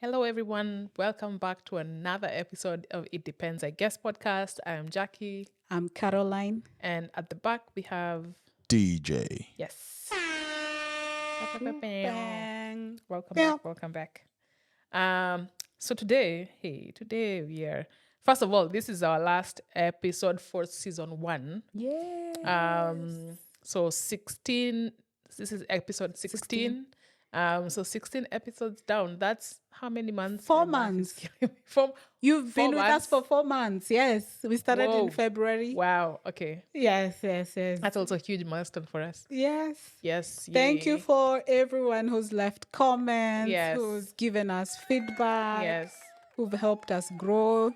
Hello, everyone. Welcome back to another episode of It Depends, I Guess podcast. I am Jackie, I'm Caroline. and at the back we have DJ. yes. Bang. Welcome Yeah. back. Welcome back. So today we are. First of all, this is our last episode for season 1. Yeah. So 16. This is episode 16. So 16 episodes down. That's how many months? 4 My math is months. killing me. You've 4 been with us months? for 4 months. Yes. We started Whoa. in February. Wow. Okay. Yes. That's also a huge milestone for us. Yes. Yes. Thank you yay. for everyone who's left comments, Yes. who's given us feedback, Yes. who've helped us grow.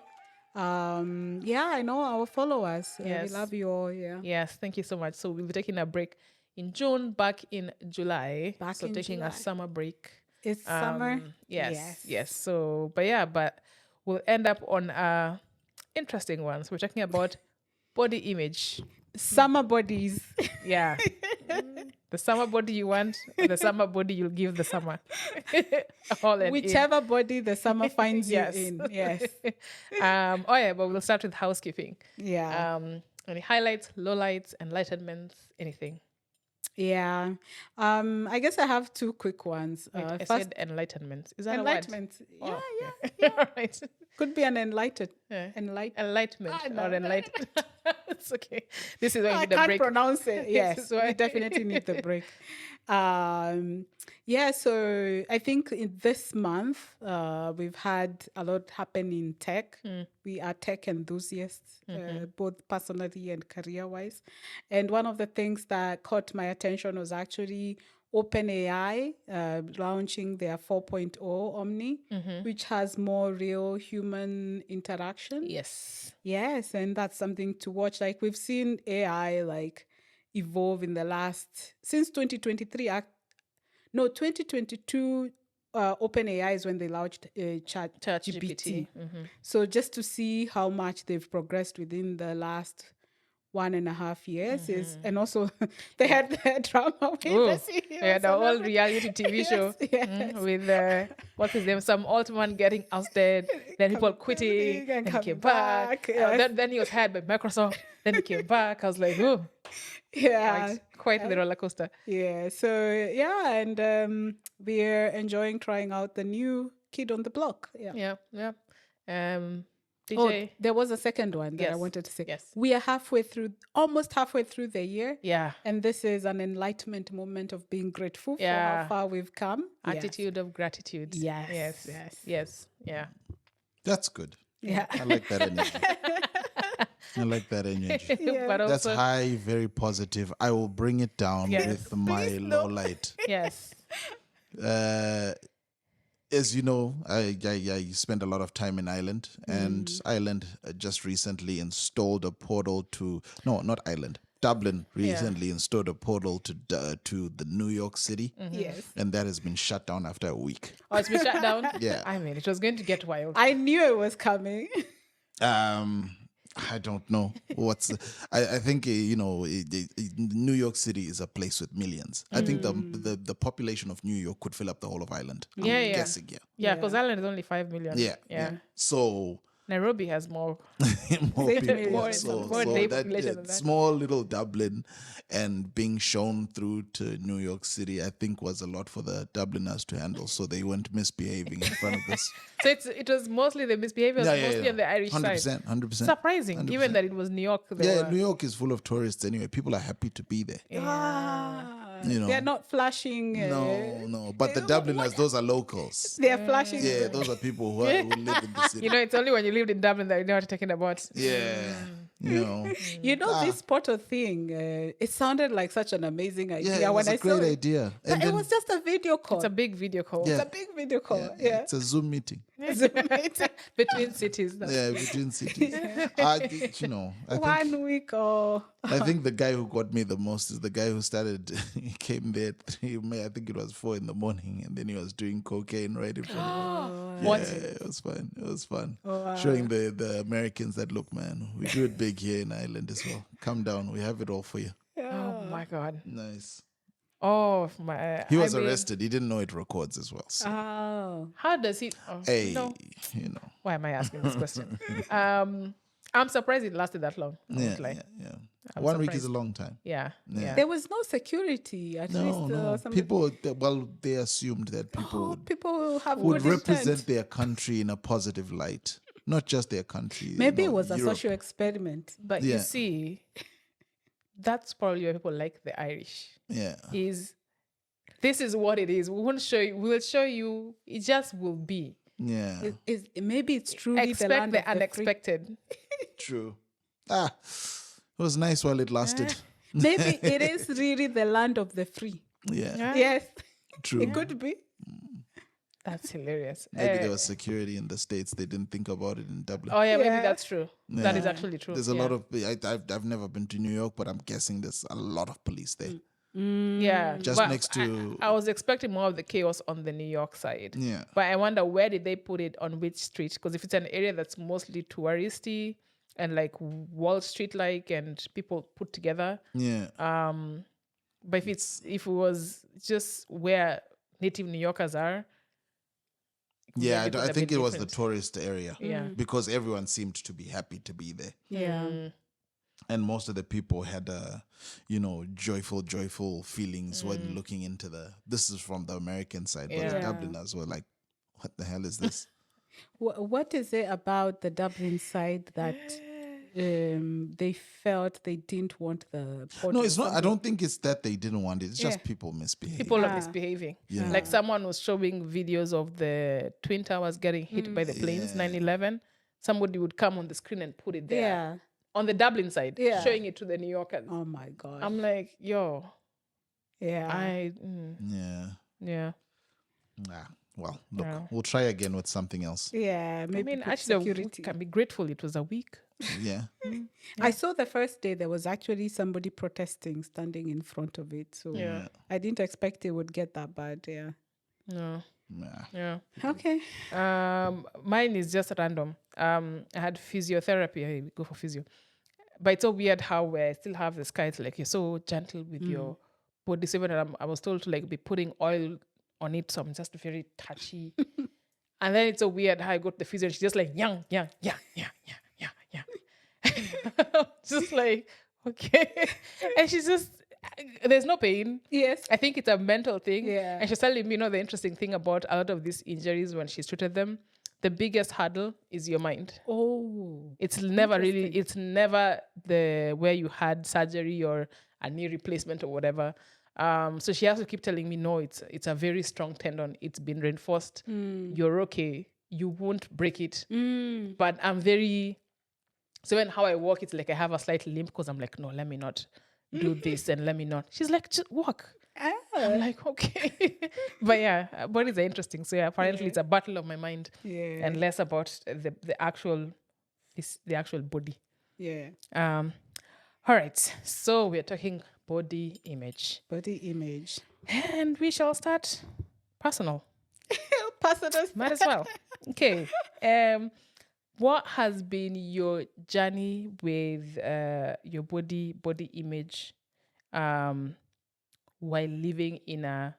I know our followers. Yes. We love you all. Yeah. Yes. Thank you so much. So we'll be taking a break in June, back in July. Back so in taking a July. summer break. It's summer. Yes. So, but we'll end up on interesting ones. We're talking about body image. Summer bodies. Yeah. The summer body you want, or the summer body you'll give the summer. All and in. Whichever body the summer finds Yes. you in. Yes. But we'll start with housekeeping. Yeah. Any highlights, lowlights, enlightenments, anything? Yeah. I guess I have two quick ones. Wait, I First, said enlightenment. Is that enlightenment. a word? Yeah. All right. Could be an enlightened. Yeah. Enlightened. Enlightenment no. or enlightened. It's okay. This is why we I need a can't break. pronounce it. This Yes, is why. we definitely need the break. So I think in this month we've had a lot happen in tech. We are tech enthusiasts, both personally and career-wise. And one of the things that caught my attention was actually OpenAI launching their 4.0 Omni, which has more real human interaction. Yes. Yes, and that's something to watch. Like we've seen AI evolve in the last since 2023. 2022. OpenAI is when they launched ChatGPT. So just to see how much they've progressed within the last 1.5 years and also they had the drama with the CEO. Yeah, the old reality TV show Yes. with what's his name? Some old man getting ousted, then people quitting, and then he coming came back. back, yes. Then he was hired by Microsoft, then he came back. I was like, oh, Yeah. quite the roller coaster. Yeah. So and we're enjoying trying out the new Kid on the Block. Yeah. Yeah. Oh, DJ. there was a second one that I Yes. wanted to say. Yes. We are almost halfway through the year. Yeah. And this is an enlightenment moment of being grateful for Yeah. how far we've come. Attitude of gratitude. Yes. Yes. Yeah. That's good. Yeah. I like that energy. I like that energy. Yeah. But That's also, high, very positive. I will bring it down Yes. with my low light. yes. As you know, I spent a lot of time in Ireland, and Ireland just recently installed a portal to not Ireland. Dublin recently installed a portal to the New York City, Yes. and that has been shut down after a week. Oh, it's been shut down? Yeah. I mean, it was going to get wild. I knew it was coming. I don't know what's. I think New York City is a place with millions. I think the population of New York could fill up the whole of Ireland. I'm Yeah. guessing. Yeah, because Ireland is only 5 million. Yeah. So Nairobi has more. more Same people. million. More- so more so day that, population than that. small little Dublin and being shown through to New York City, I think was a lot for the Dubliners to handle. So they weren't misbehaving in front of this. So it was mostly the misbehavior, mostly on the Irish side. 100%. Surprising, given that it was New York. Yeah, New York is full of tourists anyway. People are happy to be there. You know. They're not flashing. No. But the Dubliners, those are locals. They're flashing. Yeah, those are people who live in the city. You know, it's only when you lived in Dublin that you know what I'm talking about. Yeah, you know. You know, this portal thing, it sounded like such an amazing idea Yeah, it was when a I saw great it. idea. But it was just a video call. It's a big video call. Yeah. It's a big video call. Yeah. It's a Zoom meeting. Between cities. Now. Yeah, between cities. One week or I think the guy who got me the most is the guy who started. He came there at 3. I think it was 4 in the morning, and then he was doing cocaine right in front of me. What? Yeah, it was fun. It was fun. Showing the Americans that, look, man, we do it big here in Ireland as well. Come down. We have it all for you. Oh my God. Nice. Oh, my. He was I mean, arrested. He didn't know it records as well. So, Oh. How does he? Oh, hey, no. you know. Why am I asking this question? I'm surprised it lasted that long. I Yeah, won't lie. yeah. I'm 1 week is a surprised. long time. Yeah. Yeah. There was no security, at least. No. Some People, they assumed that people people have would good represent intent. their country in a positive light, not just their country. Maybe you it know, was a Europe. social experiment. But Yeah. you see, that's probably why people like the Irish. Yeah, This is what it is. We won't show you. We'll show you. It just will be. yeah, Maybe it's truly the Expect land the of the free. unexpected. true. It was nice while it lasted. Maybe it is really the land of the free. Yeah, Yeah. Yes, true. it could be. That's hilarious. Maybe there was security in the States. They didn't think about it in Dublin. Oh yeah, maybe Yeah. that's true. That is Yeah. actually true. There's a yeah. lot of. I've never been to New York, but I'm guessing there's a lot of police there. Yeah, Just but next to- I was expecting more of the chaos on the New York side. Yeah. But I wonder, where did they put it, on which street? Because if it's an area that's mostly touristy and like Wall Street like and people put together, Yeah, but if it was just where native New Yorkers are, it could yeah. maybe I been a think bit it was the different. tourist area. Yeah. because everyone seemed to be happy to be there, Yeah. and most of the people had joyful feelings when looking into the. This is from the American side, but the Yeah. Dubliners were like, "What the hell is this?" What is it about the Dublin side that they felt they didn't want the port No, of it's not. I Dublin? don't think it's that they didn't want it. It's just Yeah. people misbehaving. People are Ah. misbehaving. Yeah. Like someone was showing videos of the Twin Towers getting hit by the planes, 9/11. Somebody would come on the screen and put it there. Yeah. On the Dublin side, Yeah. showing it to the New Yorkers. Oh my God. I'm like, yo, yeah. Yeah. yeah. Well, look, Yeah. we'll try again with something else. Yeah. I Maybe mean, put actually, we security. can be grateful it was a week. Yeah. I saw the first day there was actually somebody protesting, standing in front of it. So Yeah. I didn't expect it would get that bad. Yeah. No, Yeah. yeah. Okay. Mine is just random. I had physiotherapy. I go for physio. But it's so weird how I still have this guy. It's like, you're so gentle with your body. So even I was told to like be putting oil on it. So I'm just very touchy. And then it's so weird how I go to the physio and she's just like, yeah. Just like, okay. And she's just, there's no pain. Yes. I think it's a mental thing. Yeah. And she's telling me, the interesting thing about a lot of these injuries when she's treated them, the biggest hurdle is your mind. Oh. It's never the where you had surgery or a knee replacement or whatever. So she has to keep telling me, no, it's a very strong tendon. It's been reinforced. You're okay. You won't break it. But I'm so when how I walk, it's like I have a slight limp because I'm like, no, let me not do this and let me not. She's like, just walk. I'm like, okay. But yeah, bodies are interesting. So yeah, apparently it's a battle of my mind Yeah. and less about the actual body. Yeah. All right. So we're talking body image. Body image. And we shall start personal. Personal. Might as well. Okay. What has been your journey with your body image while living in a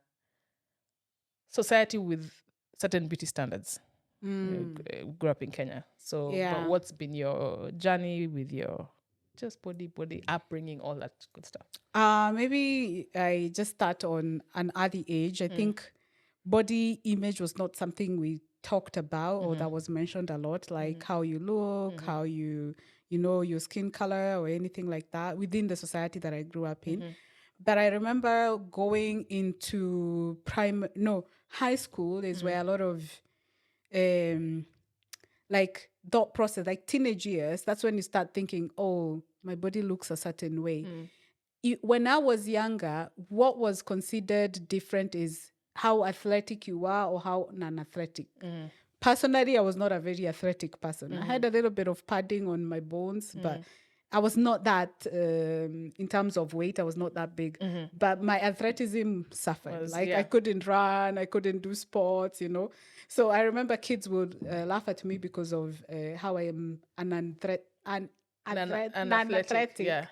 society with certain beauty standards? Grew up in Kenya. So Yeah. but what's been your journey with your just body upbringing, all that good stuff? Maybe I just start on an early age. I think body image was not something we talked about or that was mentioned a lot, like how you look, how your skin color or anything like that within the society that I grew up in. But I remember going into high school is where a lot of like thought process, like teenage years, that's when you start thinking, oh, my body looks a certain way. When I was younger, what was considered different is how athletic you are or how non-athletic. Personally, I was not a very athletic person. I had a little bit of padding on my bones, but I was not that, in terms of weight, I was not that big. But my athleticism suffered. I couldn't run, I couldn't do sports, So I remember kids would laugh at me because of how I am non-athletic. Yeah.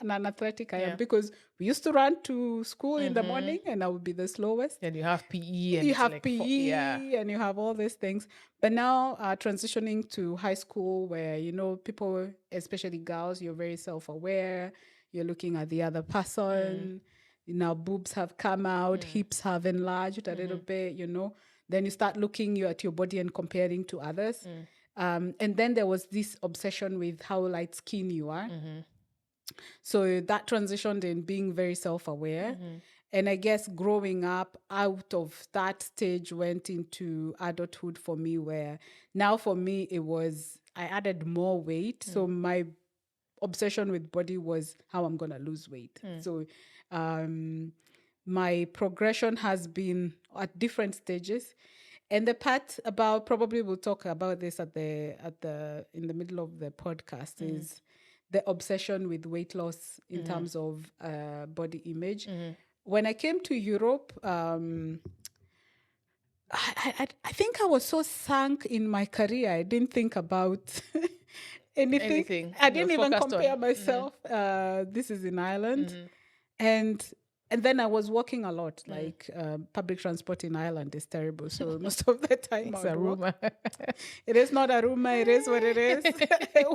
non-athletic I Yeah. am, because we used to run to school in the morning and I would be the slowest. Then you have PE and You it's have like PE yeah. and you have all these things. But now transitioning to high school where, you know, people, especially girls, you're very self-aware. You're looking at the other person. Now boobs have come out, hips have enlarged a little bit, you know. Then you start looking at your body and comparing to others. And then there was this obsession with how light skin you are. So that transitioned in being very self-aware. And I guess growing up out of that stage went into adulthood for me, where now for me it was, I added more weight. So my obsession with body was how I'm going to lose weight. So my progression has been at different stages. And the part about, probably we'll talk about this at the in the middle of the podcast, is the obsession with weight loss in terms of body image. When I came to Europe, I think I was so sunk in my career, I didn't think about anything. I didn't even compare myself. This is in Ireland, and then I was walking a lot. Like public transport in Ireland is terrible, so most of the time It's I a would walk. rumor. It is not a rumor. It is what it is.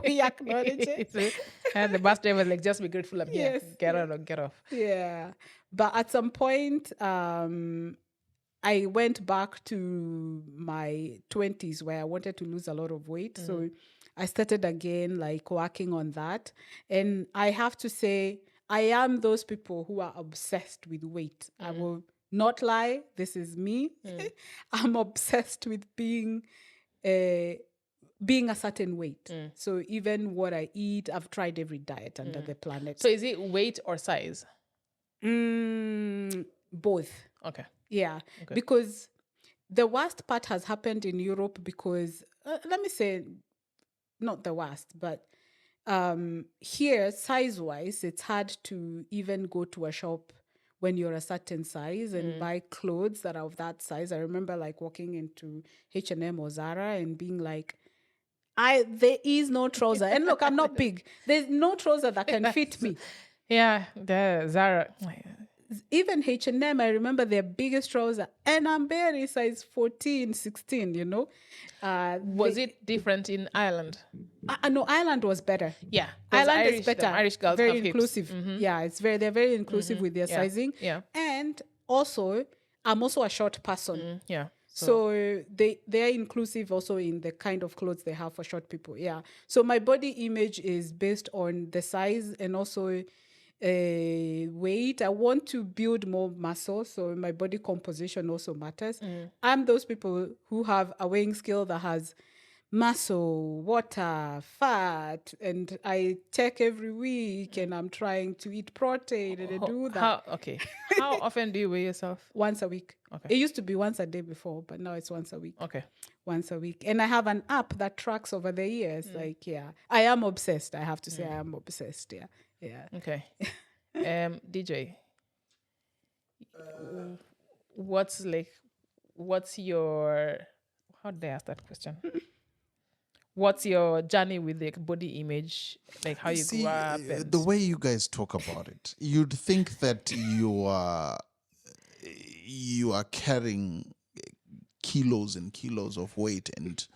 We acknowledge it. And the bus driver was like, just be grateful I'm here. Yes, Get out or get off. Yeah, but at some point, I went back to my 20s where I wanted to lose a lot of weight. So I started again, like working on that. And I have to say, I am those people who are obsessed with weight. I will not lie. This is me. I'm obsessed with being a certain weight. So even what I eat, I've tried every diet under the planet. So is it weight or size? Both. Okay. Yeah, because the worst part has happened in Europe because, let me say, not the worst, but here, size-wise, it's hard to even go to a shop when you're a certain size and buy clothes that are of that size. I remember like walking into H&M or Zara and being like, there is no trouser. And look, I'm not big. There's no trouser that can fit me. Yeah, the Zara. Even H&M, I remember their biggest trouser, and I'm barely size 14, 16, you know. Was it different in Ireland? No, Ireland was better. Yeah. Ireland Irish, is better. the Irish girls very have hips. inclusive. Yeah, they're very inclusive with their sizing. Yeah. And also, I'm also a short person. Yeah. So they're inclusive also in the kind of clothes they have for short people. Yeah. So my body image is based on the size and also weight. I want to build more muscle, so my body composition also matters. I'm those people who have a weighing scale that has muscle, water, fat, and I check every week, and I'm trying to eat protein and I do that. How often do you weigh yourself? Once a week. Okay. It used to be once a day before, but now it's once a week. Okay. Once a week. And I have an app that tracks over the years. Like, yeah, I am obsessed. I have to say I am obsessed. Yeah. Yeah. Okay. DJ, what's your, how did I ask that question? What's your journey with the body image? Like how you grew up? And The way you guys talk about it, you'd think that you are carrying kilos and kilos of weight, and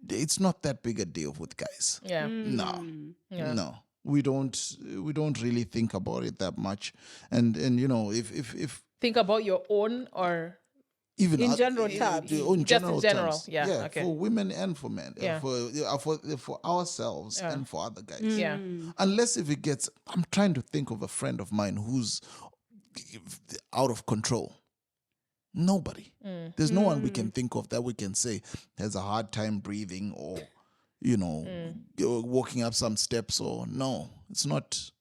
it's not that big a deal with guys. Yeah. No. We don't really think about it that much, and you know, if think about your own, or even in general terms, just in general, terms. yeah, okay, for women and for men, Yeah. for ourselves and for other guys, yeah, unless if it gets, I'm trying to think of a friend of mine who's out of control. Nobody. There's no one we can think of that we can say has a hard time breathing or, you know, walking up some steps, or no, it's not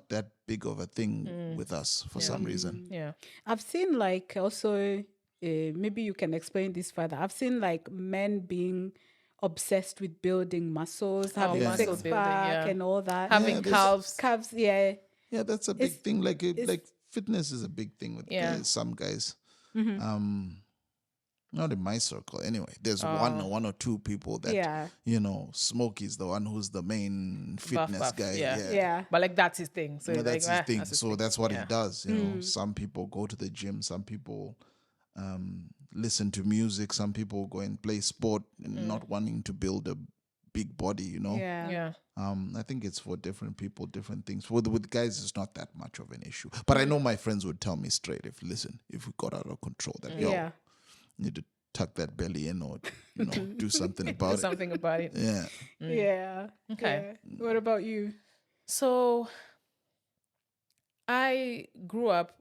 that big of a thing with us for some reason. yeah. I've seen like also, maybe you can explain this further. I've seen like men being obsessed with building muscles, having muscle six building, pack yeah. and all that. Having calves. Calves, yeah. Yeah, that's a big thing. Like fitness is a big thing with Yeah. some guys. Not in my circle, anyway. There's one or two people that Yeah. Smokey's the one who's the main Buff, fitness buff, guy. yeah. Yeah. But like that's his thing. So Well, like, that's his thing. that's his So thing. that's what Yeah. he does. Some people go to the gym, some people listen to music, some people go and play sport and not wanting to build a big body. Yeah. Yeah. I think it's for different people, different things. With guys, it's not that much of an issue. But I know my friends would tell me straight, if we got out of control, that Yeah. you need to tuck that belly in, or do something Do about it. something about it. Yeah. Yeah. Okay. Yeah. What about you? So I grew up,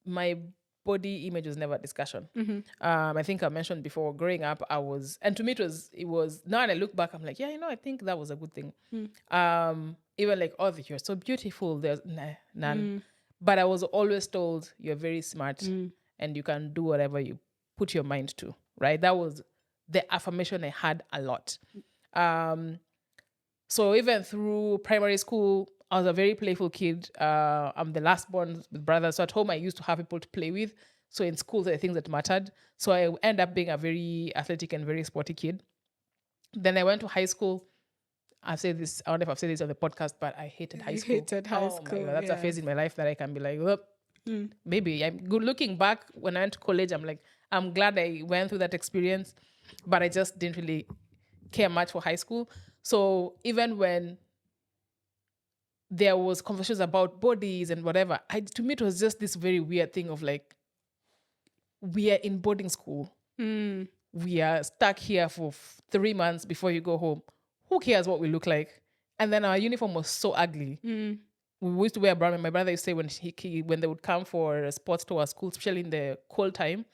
my body image was never a discussion. I think I mentioned before, growing up, and to me it was, now when I look back, I'm like, yeah, I think that was a good thing. Even like, oh, you're so beautiful, there's none. But I was always told you're very smart and you can do whatever you put your mind to, right? That was the affirmation I had a lot. So even through primary school, I was a very playful kid. I'm the last born with brothers. So at home, I used to have people to play with. So in school, there are things that mattered. So I ended up being a very athletic and very sporty kid. Then I went to high school. I've said this, I don't know if I've said this on the podcast, but I hated high school. Hated high Oh school, my God, that's a yeah. phase in my life that I can be like, "Look, maybe I'm good looking back when I went to college. I'm like, I'm glad I went through that experience, but I just didn't really care much for high school. So even when there was conversations about bodies and whatever, to me, it was just this very weird thing of like, we are in boarding school. We are stuck here for 3 months before you go home. Who cares what we look like? And then our uniform was so ugly. We used to wear brown. And my brother used to say when they would come for sports to our school, especially in the cold time,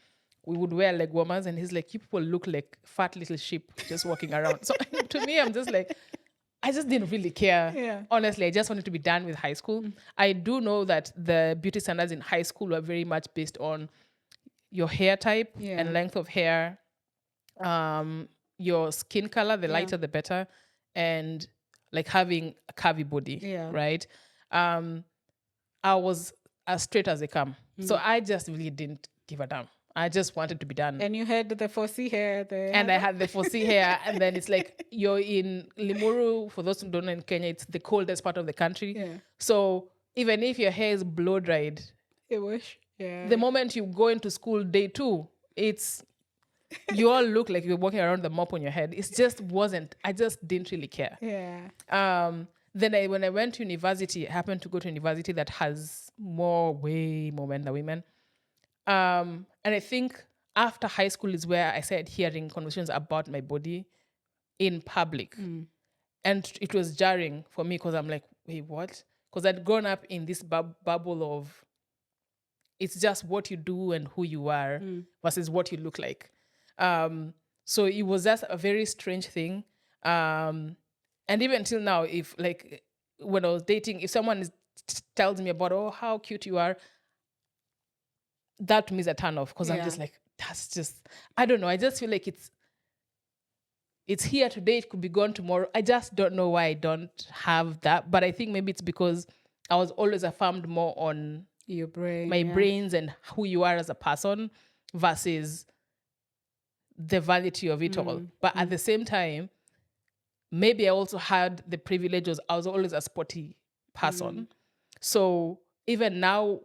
we would wear leg warmers. And he's like, you people look like fat little sheep just walking around. So to me, I'm just like, I just didn't really care. Yeah. Honestly, I just wanted to be done with high school. I do know that the beauty standards in high school were very much based on your hair type and length of hair, your skin color, the lighter the better, and like having a curvy body, right? I was as straight as they come. So I just really didn't give a damn. I just wanted to be done. And you had the 4C hair there. And I had the 4C hair. And then it's like, you're in Limuru, for those who don't know, in Kenya, it's the coldest part of the country. Yeah. So even if your hair is blow dried, It was. Yeah. the moment you go into school day 2, you all look like you're walking around with a mop on your head. It just wasn't, I just didn't really care. Yeah. Then when I went to university, I happened to go to a university that has way more men than women. And I think after high school is where I started hearing conversations about my body in public. And it was jarring for me because I'm like, wait, what? Because I'd grown up in this bubble of it's just what you do and who you are versus what you look like. So it was just a very strange thing. And even till now, if like when I was dating, if someone tells me about, oh, how cute you are, that to me is a turn off because I'm just like, that's just, I don't know. I just feel like it's here today. It could be gone tomorrow. I just don't know why I don't have that. But I think maybe it's because I was always affirmed more on Your brain. my brains and who you are as a person versus the vanity of it all. But at the same time, maybe I also had the privilege of I was always a sporty person. So even now,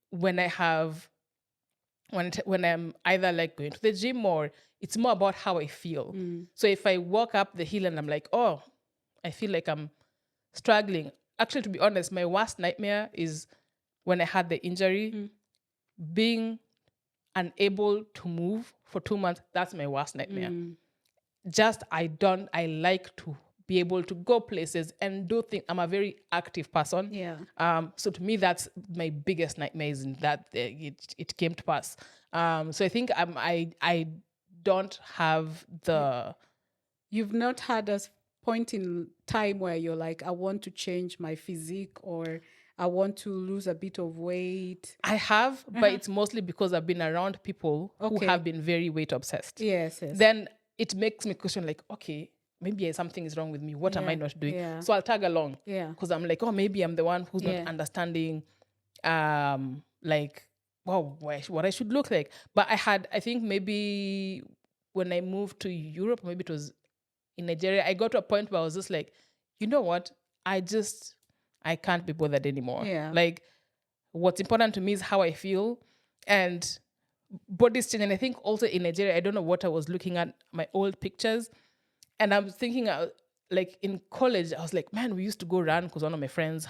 when I have, when I'm either like going to the gym or it's more about how I feel. So if I walk up the hill and I'm like, oh, I feel like I'm struggling. Actually, to be honest, my worst nightmare is when I had the injury, being unable to move for 2 months. That's my worst nightmare. I like to be able to go places and do things. I'm a very active person. Yeah. So to me, that's my biggest nightmare is in that it came to pass. So I think I don't have the... You've not had a point in time where you're like, I want to change my physique or I want to lose a bit of weight. I have, but it's mostly because I've been around people who have been very weight obsessed. Yes. Then it makes me question like, okay, maybe something is wrong with me. What am I not doing? Yeah. So I'll tag along. Yeah. Because I'm like, oh, maybe I'm the one who's not understanding like well, what I should look like. But I think maybe when I moved to Europe, maybe it was in Nigeria, I got to a point where I was just like, you know what? I can't be bothered anymore. Yeah. Like, what's important to me is how I feel, and bodies change. And I think also in Nigeria, I don't know what I was looking at, my old pictures, and I'm thinking, like in college, I was like, man, we used to go run because one of my friends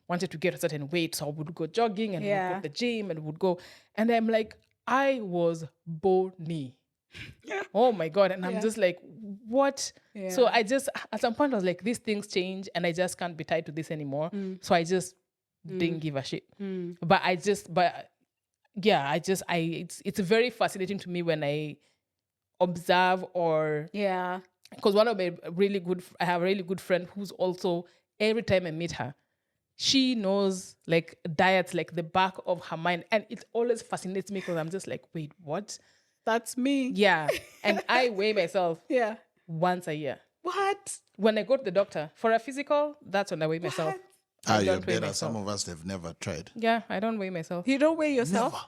wanted to get a certain weight, so I would go jogging and would go to the gym and would go, and I'm like, I was bony. Oh my God. And I'm just like, what? Yeah. So I just, at some point, I was like, these things change and I just can't be tied to this anymore. So I just didn't give a shit. But it's very fascinating to me when I observe or, Yeah. because I have a really good friend who's also, every time I meet her, she knows like diets like the back of her mind. And it always fascinates me because I'm just like, wait, what? That's me. Yeah. And I weigh myself Yeah. once a year. What? When I go to the doctor for a physical, that's when I weigh myself. I You're don't weigh better. myself. Some of us have never tried. Yeah, I don't weigh myself. You don't weigh yourself? Never.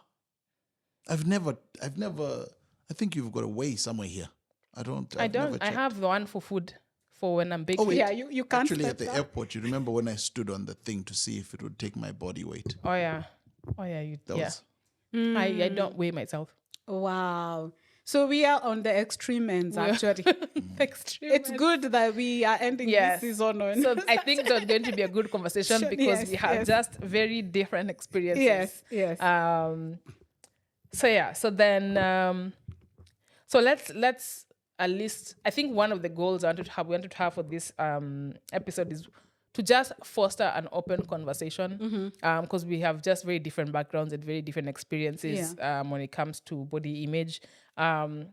I've never. I think you've got a weigh somewhere here. I don't. I I've never don't. I checked. have the one for food, for when I'm baking. Oh, wait. Yeah, you can't Actually, step at the down. airport, you remember when I stood on the thing to see if it would take my body weight? Oh yeah. That was. I don't weigh myself. Wow. So we are on the extreme ends, actually. Extreme. It's good that we are ending Yes. this season on. So I think there's going to be a good conversation because we have just very different experiences. Yes. So then so let's at least, I think one of the goals we wanted to have for this episode is to just foster an open conversation, because we have just very different backgrounds and very different experiences when it comes to body image. I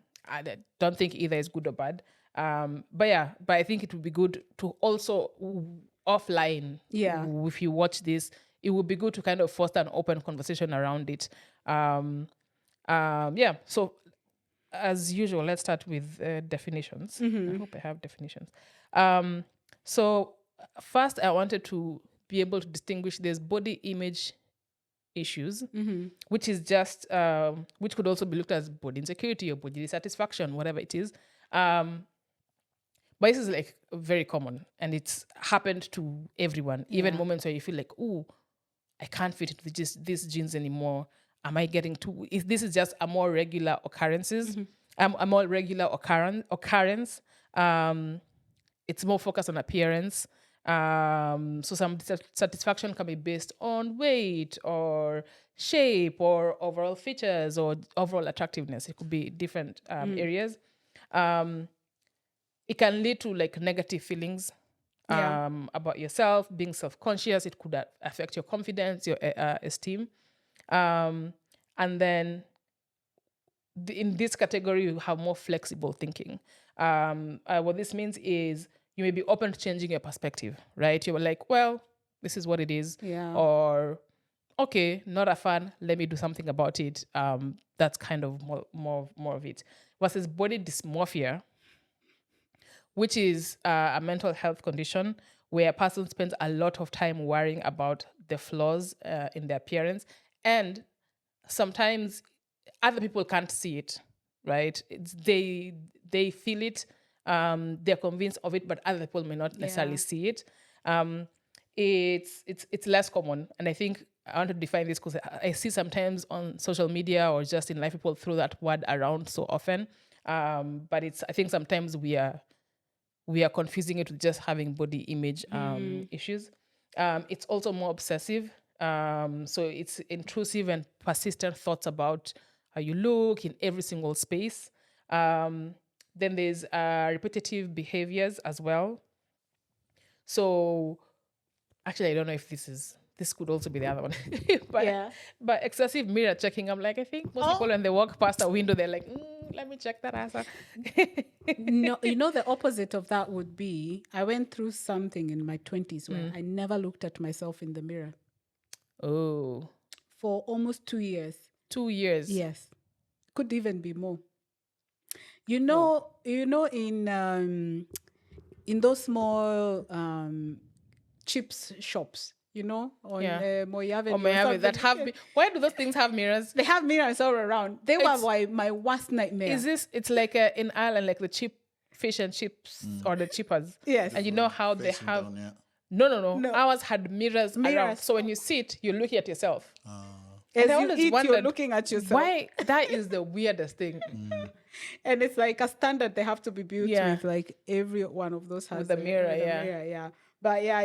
don't think either is good or bad. But I think it would be good to also offline. Yeah. If you watch this, it would be good to kind of foster an open conversation around it. So as usual, let's start with definitions. I hope I have definitions. So first, I wanted to be able to distinguish there's body image issues, which is just which could also be looked at as body insecurity or body dissatisfaction, whatever it is. But this is like very common, and it's happened to everyone. Even moments where you feel like, "Ooh, I can't fit into these jeans anymore. Am I getting too?" If this is just a more regular occurrence, it's more focused on appearance. So some satisfaction can be based on weight or shape or overall features or overall attractiveness. It could be different areas. It can lead to like negative feelings about yourself, being self-conscious. It could affect your confidence, your esteem. And then in this category, you have more flexible thinking. What this means is you may be open to changing your perspective, right? You're like, well, this is what it is. Yeah. Or, okay, not a fan, let me do something about it. That's kind of more of it. Versus body dysmorphia, which is a mental health condition where a person spends a lot of time worrying about the flaws in their appearance. And sometimes other people can't see it, right? They feel it, they're convinced of it, but other people may not necessarily see it. It's less common. And I think I want to define this because I see sometimes on social media or just in life, people throw that word around so often. But I think sometimes we are confusing it with just having body image issues. It's also more obsessive. So it's intrusive and persistent thoughts about how you look in every single space. Then there's repetitive behaviors as well. So actually, I don't know if this could also be the other one. But excessive mirror checking, I'm like, I think most people when they walk past a window, they're like, let me check that answer. No, the opposite of that would be, I went through something in my 20s where I never looked at myself in the mirror. Oh. For almost 2 years. 2 years? Yes. Could even be more. In those small chips shops, you know, on Yeah. Moi Avenue. Or may have it that something. have why do those things have mirrors? They have mirrors all around. They It's- were my worst nightmare. Is this it's like in Ireland, like the cheap fish and chips or the chippers? Yes. And you know how they Facing have down, yeah. no. Ours had mirrors around. Mirrors. So when you sit, you're looking at yourself. As I you always eat, you're wondered looking at yourself. Why that is the weirdest thing. And it's like a standard they have to be built Yeah. with. Like every one of those has With a mirror, yeah. yeah. But yeah,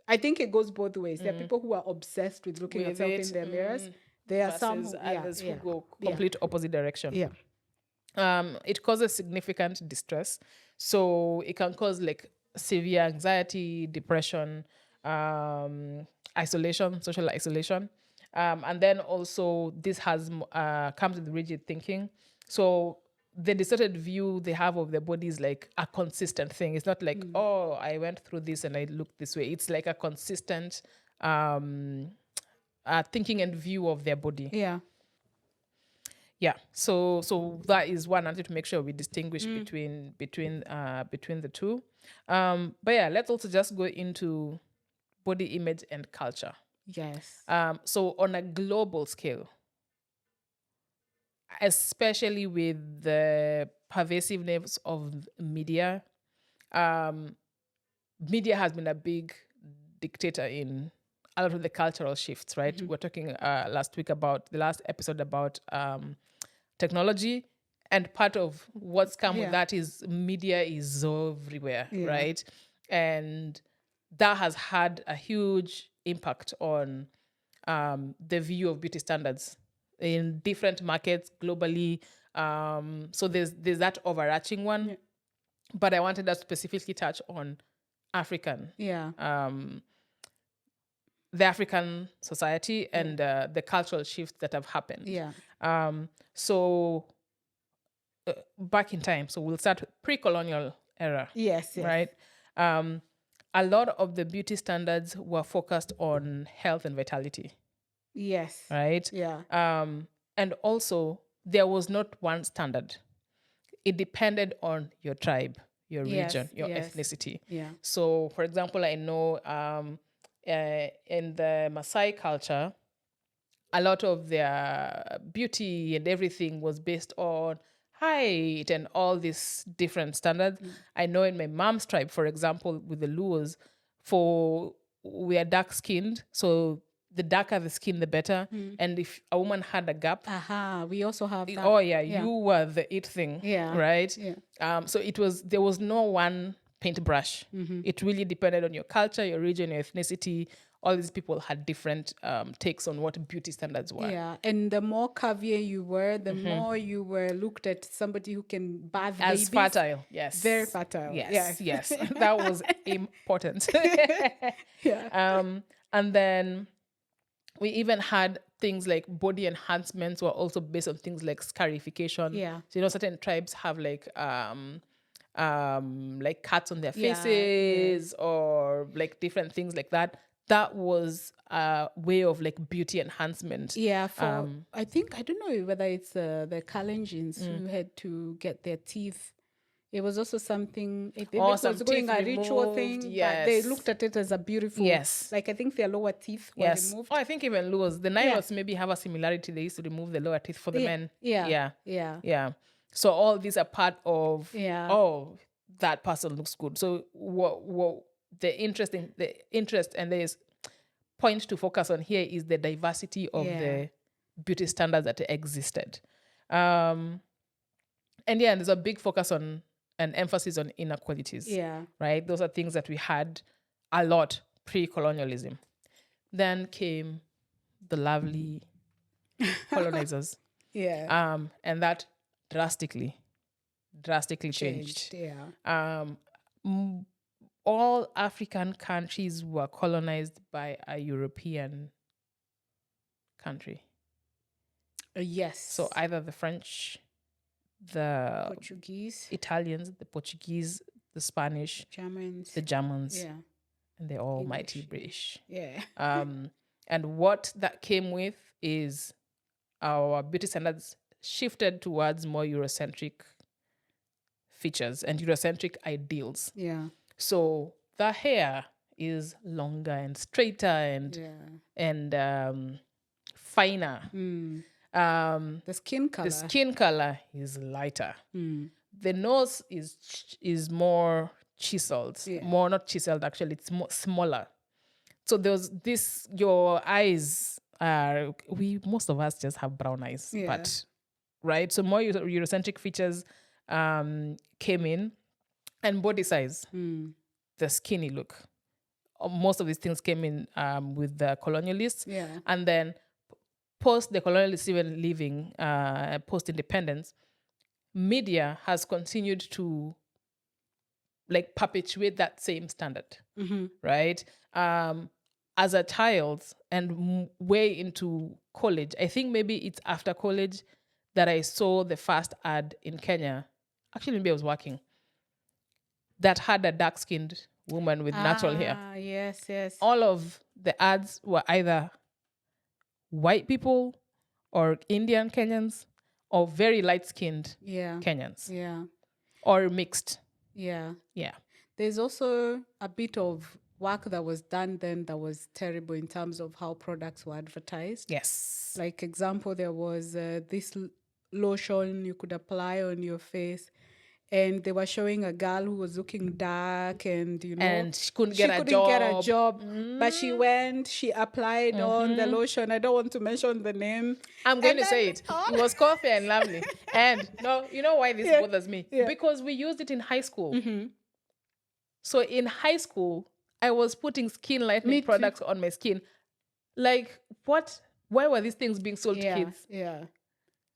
I think it goes both ways. There are people who are obsessed with looking at With self it, in their mirrors. There are some Versus who, others yeah, who go yeah. complete opposite direction. Yeah. It causes significant distress. So it can cause like severe anxiety, depression, isolation, social isolation. And then also this has comes with rigid thinking. So the distorted view they have of their body is like a consistent thing. It's not like, oh, I went through this and I looked this way. It's like a consistent thinking and view of their body. Yeah. Yeah. So that is one. I wanted to make sure we distinguish between the two. But yeah, let's also just go into body image and culture. Yes. So on a global scale, especially with the pervasiveness of media, media has been a big dictator in a lot of the cultural shifts, right? We were talking last episode about technology, and part of what's come with that is media is everywhere, right? And that has had a huge impact on the view of beauty standards in different markets globally. So there's that overarching one, but I wanted to specifically touch on African, the African society and the cultural shifts that have happened. So back in time, so we'll start with pre-colonial era. Yes. Right? A lot of the beauty standards were focused on health and vitality. Yes. Right? Yeah. And also, there was not one standard. It depended on your tribe, your region, your ethnicity. Yeah. So, for example, I know in the Maasai culture, a lot of their beauty and everything was based on height and all these different standards. I know in my mom's tribe, for example, with the Luos, we are dark skinned, so the darker the skin, the better. And if a woman had a gap, we also have that. oh yeah, you were the it thing, right? So there was no one paintbrush. It really depended on your culture, your region, your ethnicity. All these people had different takes on what beauty standards were. Yeah, and the more curvier you were, the more you were looked at somebody who can birth as babies. fertile. Yes, Very fertile. Yes, yes, that was important. Yeah. And then we even had things like body enhancements were also based on things like scarification. Yeah. So, you know, certain tribes have like cuts on their faces or like different things like that. That was a way of like beauty enhancement. Yeah, I think, I don't know whether it's the Kalenjins who had to get their teeth. It was also something, it was going a ritual thing, but they looked at it as a beautiful, like I think their lower teeth were removed. Oh, I think even Luos, the Nilots maybe have a similarity. They used to remove the lower teeth for the men. Yeah. So all these are part of, oh, that person looks good. So what the interest and there's point to focus on here is the diversity of the beauty standards that existed. And there's a big focus on an emphasis on inequalities. Right? Those are things that we had a lot pre-colonialism. Then came the lovely colonizers. And that drastically changed. All African countries were colonized by a European country. Yes. So either the French, the Portuguese, Italians, the Portuguese, the Spanish, the Germans, and the almighty British. And what that came with is our beauty standards shifted towards more Eurocentric features and Eurocentric ideals. So the hair is longer and straighter and finer. The skin color. The skin color is lighter. The nose is more chiseled. More not chiseled actually. It's more smaller. So there's this. Your eyes are. Most of us just have brown eyes, but right. So more Eurocentric features came in, and body size, the skinny look. Most of these things came in with the colonialists, and then post the colonialists even leaving, post independence, media has continued to like perpetuate that same standard, right? As a child and way into college, I think maybe it's after college that I saw the first ad in Kenya. Actually, maybe I was working. That had a dark-skinned woman with natural hair. Yes. All of the ads were either white people or Indian Kenyans or very light-skinned Kenyans. Yeah. Or mixed. Yeah. Yeah. There's also a bit of work that was done then that was terrible in terms of how products were advertised. Yes. Like example, there was this lotion you could apply on your face, and they were showing a girl who was looking dark and and she couldn't get a job. But she applied on the lotion. I don't want to mention the name. I'm going to say it. It was Coffee Fair and Lovely. And no, you know why this bothers me? Because we used it in high school. So in high school, I was putting skin lightening products on my skin. Like, what? Why were these things being sold to kids?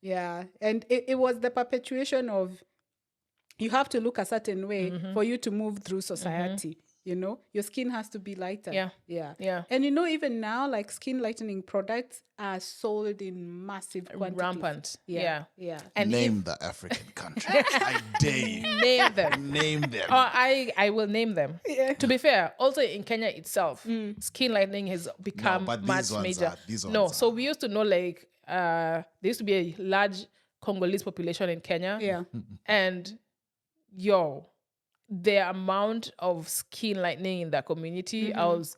Yeah. And it was the perpetuation of you have to look a certain way for you to move through society. Your skin has to be lighter. Yeah. And even now, like skin lightening products are sold in massive quantities. Rampant. Yeah. And name the African country. I dare you. Name them. Name them. Oh, I will name them. Yeah. To be fair, also in Kenya itself, skin lightening has become much major. So we used to know like there used to be a large Congolese population in Kenya. Yeah. And the amount of skin lightening in that community, I was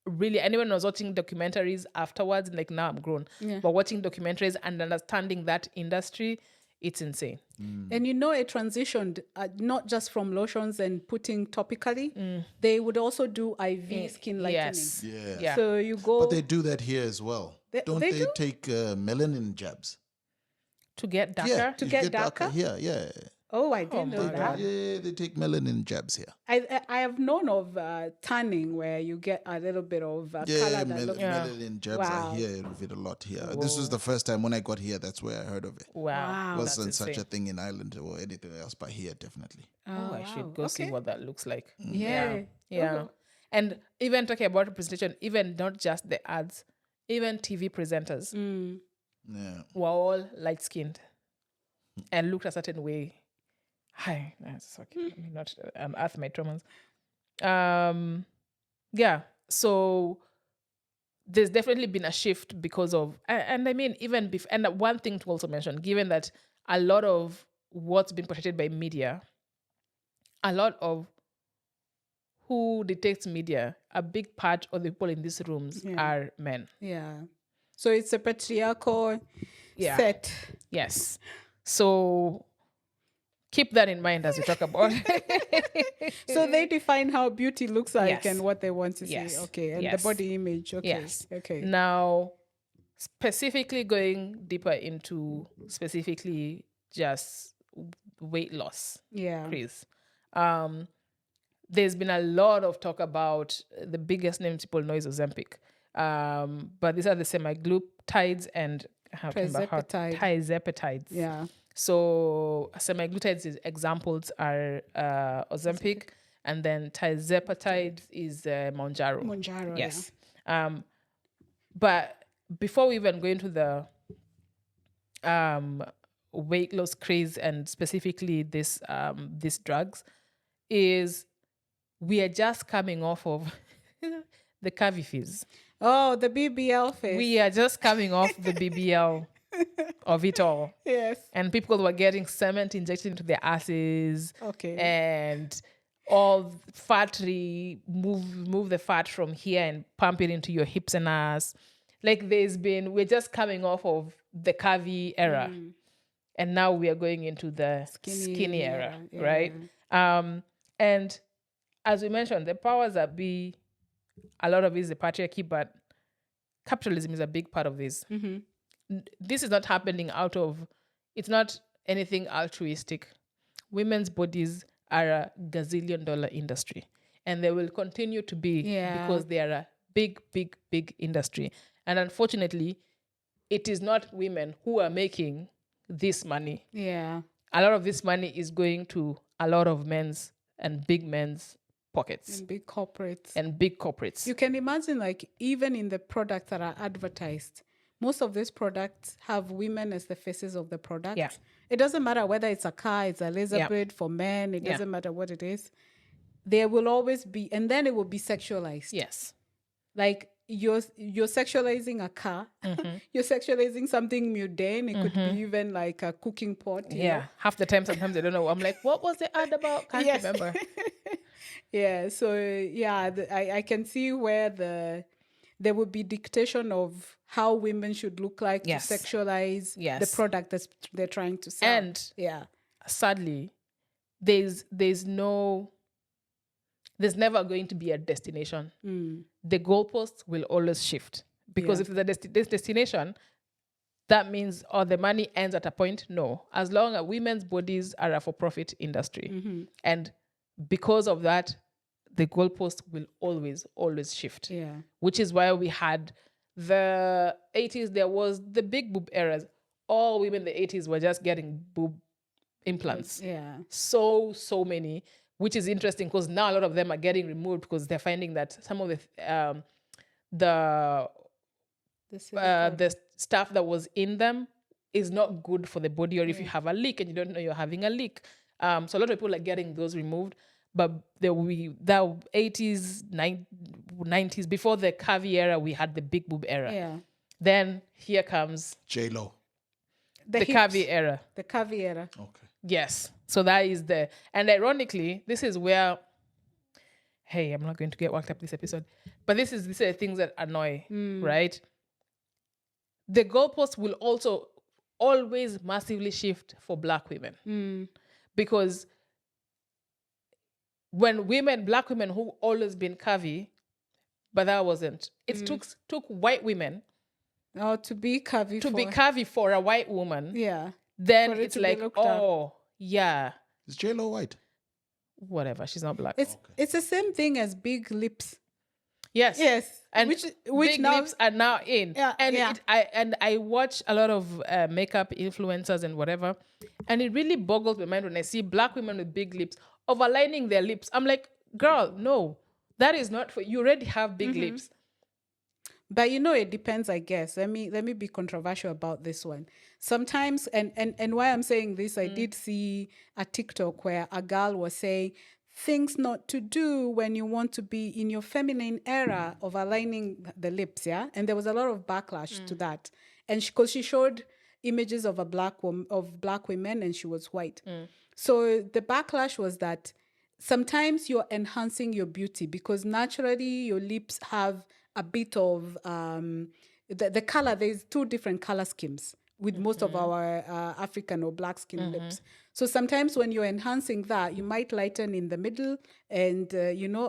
really, anyone was watching documentaries afterwards, like now I'm grown, but watching documentaries and understanding that industry, it's insane. And it transitioned not just from lotions and putting topically, they would also do IV skin lightening. Yes. Yeah. So you go. But they do that here as well. Don't they take melanin jabs? To get darker? Yeah, To get darker? Yeah. Oh, I didn't know that. Yeah, they take melanin jabs here. I have known of tanning where you get a little bit of color that looks. Melanin jabs are here of it a lot here. Whoa. This was the first time when I got here. That's where I heard of it. Wow. Wasn't such a thing in Ireland or anything else, but here definitely. I should go see what that looks like. Yeah. Oh. And even talking about representation, even not just the ads, even TV presenters were all light skinned and looked a certain way. Hi, that's okay. Let me not unearth my traumas. So there's definitely been a shift because of, and I mean, even and one thing to also mention, given that a lot of what's been portrayed by media, a lot of who dictates media, a big part of the people in these rooms are men. Yeah. So it's a patriarchal set. Yes. So keep that in mind as we talk about. So they define how beauty looks like and what they want to see. Okay. And the body image. Okay. Yes. Okay. Now, specifically going deeper into specifically just weight loss. Yeah. Craze. There's been a lot of talk about the biggest name people know is Ozempic. But these are the semaglutides and tirzepatides. Yeah. So semaglutides examples are Ozempic, and then tirzepatides is Mounjaro. Mounjaro, yes. But before we even go into the weight loss craze and specifically these drugs, is we are just coming off of the curvy phase. Oh, the BBL phase. We are just coming off the BBL of it all. Yes. And people were getting cement injected into their asses. Okay. And all move the fat from here and pump it into your hips and ass. Like we're just coming off of the curvy era. And now we are going into the skinny era, right? And as we mentioned, the powers that be, a lot of it is the patriarchy, but capitalism is a big part of this. This is not happening it's not anything altruistic. Women's bodies are a gazillion-dollar industry, and they will continue to be because they are a big, big, big industry. And unfortunately, it is not women who are making this money. Yeah. A lot of this money is going to a lot of men's and big men's pockets. And big corporates. And big corporates. You can imagine, like, even in the products that are advertised, most of these products have women as the faces of the product. Yeah. It doesn't matter whether it's a car, it's a laser bird for men, it doesn't matter what it is. There will always be, and then it will be sexualized. Yes. Like, you're sexualizing a car, you're sexualizing something mundane. It could be even like a cooking pot. You know? Half the time, sometimes I don't know. I'm like, what was the ad about? Can't remember. Yeah. So I can see where there would be dictation of how women should look like to sexualize the product that they're trying to sell. And sadly, there's never going to be a destination. The goalposts will always shift, because if there's this destination, that means the money ends at a point. No, as long as women's bodies are a for-profit industry, and because of that, the goalpost will always shift. Yeah, which is why we had the 80s. There was the big boob eras. All women in the 80s were just getting boob implants. Yeah, so many. Which is interesting, because now a lot of them are getting removed because they're finding that some of the stuff that was in them is not good for the body, or if you have a leak and you don't know you're having a leak. So a lot of people are getting those removed. But the 80s, 90s, before the curvy era, we had the big boob era. Yeah. Then here comes J-Lo. The curvy era. The curvy era. Okay. Yes. So that is and ironically, this is where, hey, I'm not going to get worked up this episode, but these are things that annoy, right? The goalpost will also always massively shift for Black women, because when Black women who always been curvy, but that wasn't, it took white women to be curvy for a white woman. Yeah. Then it's like, yeah. Is J-Lo white? Whatever, she's not Black. It's the same thing as big lips. Yes. And which big now, lips are now in. Yeah, and I watch a lot of makeup influencers and whatever, and it really boggles my mind when I see Black women with big lips overlining their lips. I'm like, girl, no, that is not for you. Already have big lips. But it depends, I guess. Let me be controversial about this one. Sometimes, and why I'm saying this, I did see a TikTok where a girl was saying things not to do when you want to be in your feminine era of aligning the lips, yeah? And there was a lot of backlash to that. And because she showed images of Black women, and she was white. So the backlash was that sometimes you're enhancing your beauty because naturally your lips have a bit of the color. There's two different color schemes with most of our African or Black skin lips. So sometimes when you're enhancing that, you might lighten in the middle and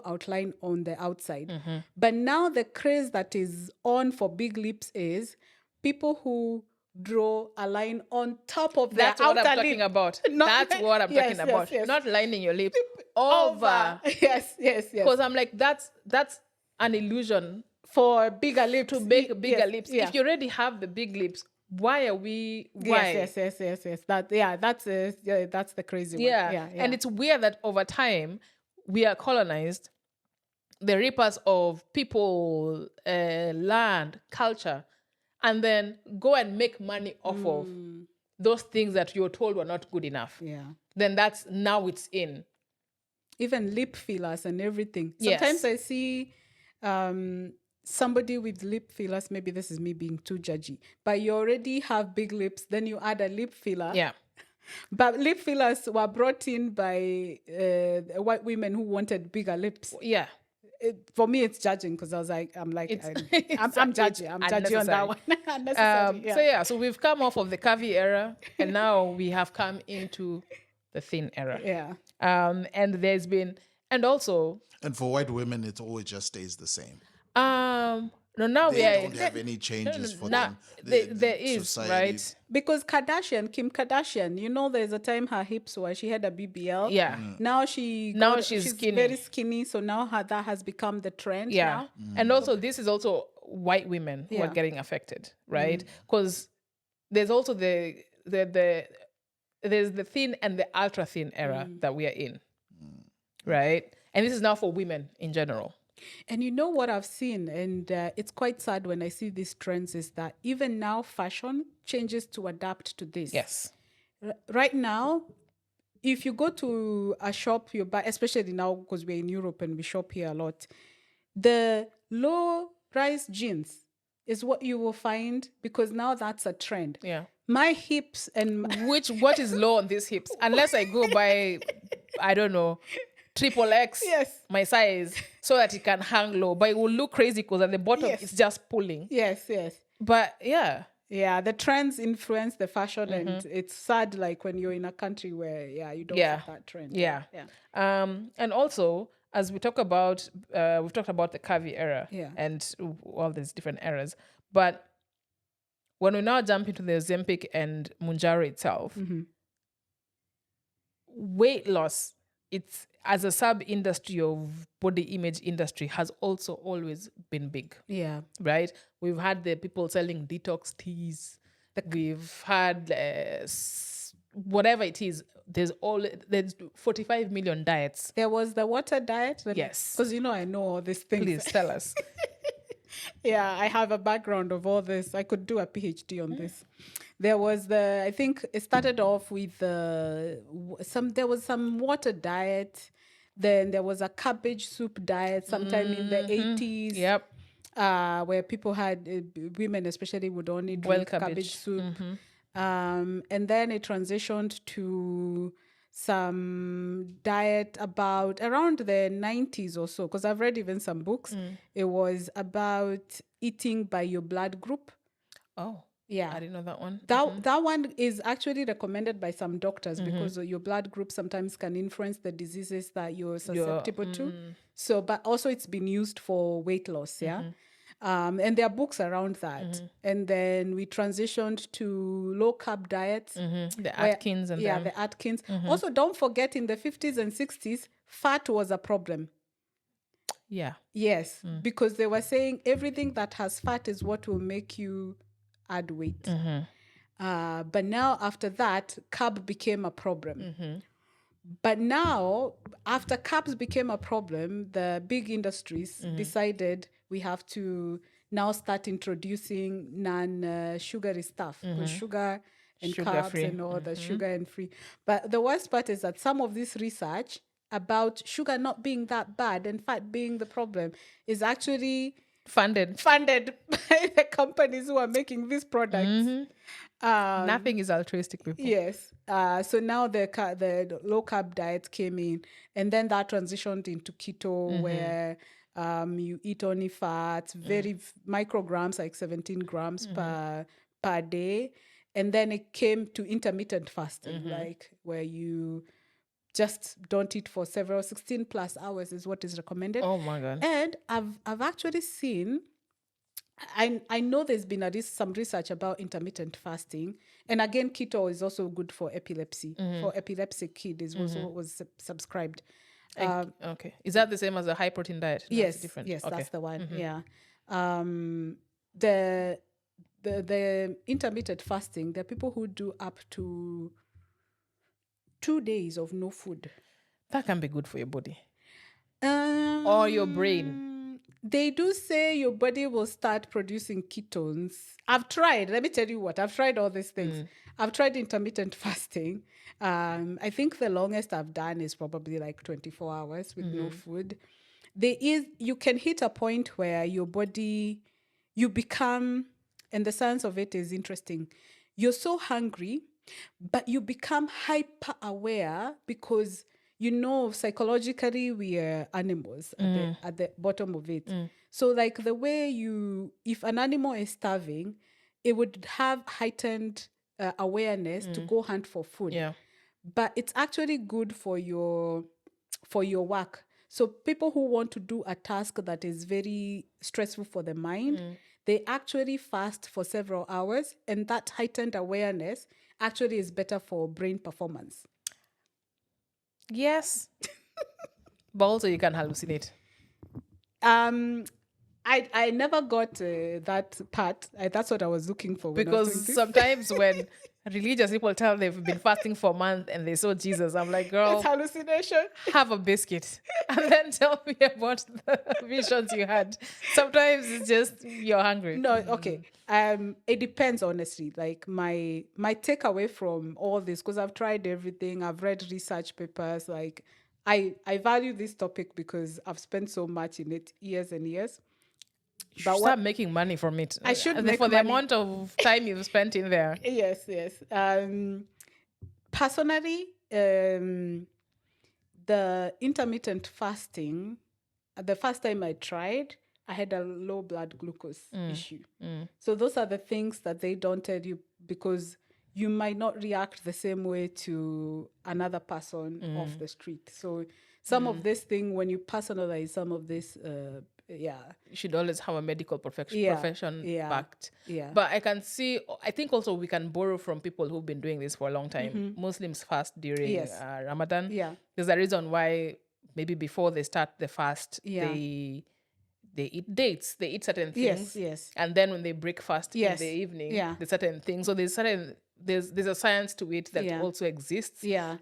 outline on the outside. But now the craze that is on for big lips is people who draw a line on top of That's their what outer I'm talking lip. about. That's what I'm talking about. Yes. Not lining your lips over. Yes. Because I'm like, that's an illusion for bigger lips. To make bigger lips. Yeah. If you already have the big lips, why are we? Why? Yes. That's the crazy one. Yeah. And it's weird that over time we are colonized, the reapers of people, land, culture, and then go and make money off of those things that you're told were not good enough. Yeah. Then now it's in. Even lip fillers and everything. Yes. Sometimes I see somebody with lip fillers. Maybe this is me being too judgy, but you already have big lips. Then you add a lip filler. Yeah. But lip fillers were brought in by white women who wanted bigger lips. Yeah. For me, it's judging because I'm judging. I'm judging on that one. Unnecessary, So we've come off of the curvy era, and now we have come into the thin era. Yeah. And there's been, and also, And for white women, it always just stays the same. no, now we They are. don't have any changes for now, them. there is, society- right? Because Kim Kardashian, there's a time her hips were, she had a BBL. Yeah. Now she's skinny. very skinny. So now that has become the trend Yeah. now. And also, this is also white women who are Yeah. getting affected, right? Because there's also there's the thin and the ultra thin era that we are in, right? And this is now for women in general. And you know what I've seen, and it's quite sad when I see these trends, is that even now fashion changes to adapt to this. Yes. Right now, if you go to a shop, you buy, especially now because we're in Europe and we shop here a lot, the low-rise jeans is what you will find because now that's a trend. Yeah. My hips and What is low on these hips? Unless I go by, I don't know, XXX, Yes. my size, so that it can hang low. But it will look crazy because at the bottom Yes. it's just pulling. yes, But yeah. the trends influence the fashion, and it's sad, like when you're in a country where you don't have that trend. Yeah. And also, as we talk about, we've talked about the curvy era and all these different eras. But when we now jump into the Ozempic and Mounjaro itself, weight loss, it's as a sub-industry of body image industry has also always been big, Yeah. right? We've had the people selling detox teas. We've had whatever it is. There's 45 million diets. There was the water diet. Yes. Because I know all these things. Please tell us. Yeah, I have a background of all this. I could do a PhD on this. There was I think it started off with there was some water diet. Then there was a cabbage soup diet sometime in the 80s. Yep. Where people had, women especially, would only Boiled drink cabbage soup. And then it transitioned to some diet about around the 90s or so, because I've read even some books. It was about eating by your blood group. Oh, Yeah. I didn't know that one. That one is actually recommended by some doctors because your blood group sometimes can influence the diseases that you're susceptible to. So, but also it's been used for weight loss, and there are books around that. And then we transitioned to low carb diets. The Atkins and them. the Atkins. Also, don't forget in the 50s and 60s, fat was a problem. Yeah. Yes, because they were saying everything that has fat is what will make you add weight. But now after that, carb became a problem. But now, after carbs became a problem, the big industries decided we have to now start introducing non-sugary stuff, because sugar and carbs Sugar-free. and all the sugar and free. But the worst part is that some of this research about sugar not being that bad and fat being the problem is actually Funded. by the companies who are making these products. Nothing is altruistic, people. Yes. So now the low carb diet came in, and then that transitioned into keto, where you eat only fats, very micrograms, like 17 grams per day, and then it came to intermittent fasting, like where you just don't eat for 16 plus hours is what is recommended. Oh my God. And I've actually seen, I know there's been some research about intermittent fasting, and again, keto is also good for epilepsy. For epileptic kid is also what was subscribed. Okay. Is that the same as a high protein diet? No, Yes, it's different. yes, Okay. that's the one. Yeah. The intermittent fasting, there are people who do up to 2 days of no food. That can be good for your body. Or your brain. They do say your body will start producing ketones. I've tried. Let me tell you what. I've tried all these things. I've tried intermittent fasting. I think the longest I've done is probably like 24 hours with no food. You can hit a point where your body, you become, and the science of it is interesting. You're so hungry but you become hyper aware because psychologically we are animals at the bottom of it. So like the way if an animal is starving, it would have heightened awareness to go hunt for food. Yeah. But it's actually good for your work. So people who want to do a task that is very stressful for the mind, they actually fast for several hours, and that heightened awareness actually is better for brain performance. Yes. But also you can hallucinate. I never got that part. That's what I was looking for. Because sometimes when religious people tell they've been fasting for a month and they saw Jesus, I'm like, girl, it's hallucination. have a biscuit and then tell me about the visions you had. Sometimes it's just you're hungry. No, okay. It depends, honestly. Like my takeaway from all this, because I've tried everything, I've read research papers. Like I value this topic because I've spent so much in it, years and years. You should start making money from it. I should make for the money. amount of time you've spent in there. Yes. Personally, the intermittent fasting, the first time I tried, I had a low blood glucose issue. So those are the things that they don't tell you, because you might not react the same way to another person off the street. So some of this thing, when you personalize some of this, you should always have a medical profession backed. Yeah. But I think also we can borrow from people who've been doing this for a long time. Muslims fast during Ramadan. Yeah. There's a reason why maybe before they start the fast, they eat dates, they eat certain things. Yes. And then when they break fast in the evening, there's certain things. So there's a science to it that also exists. Yeah.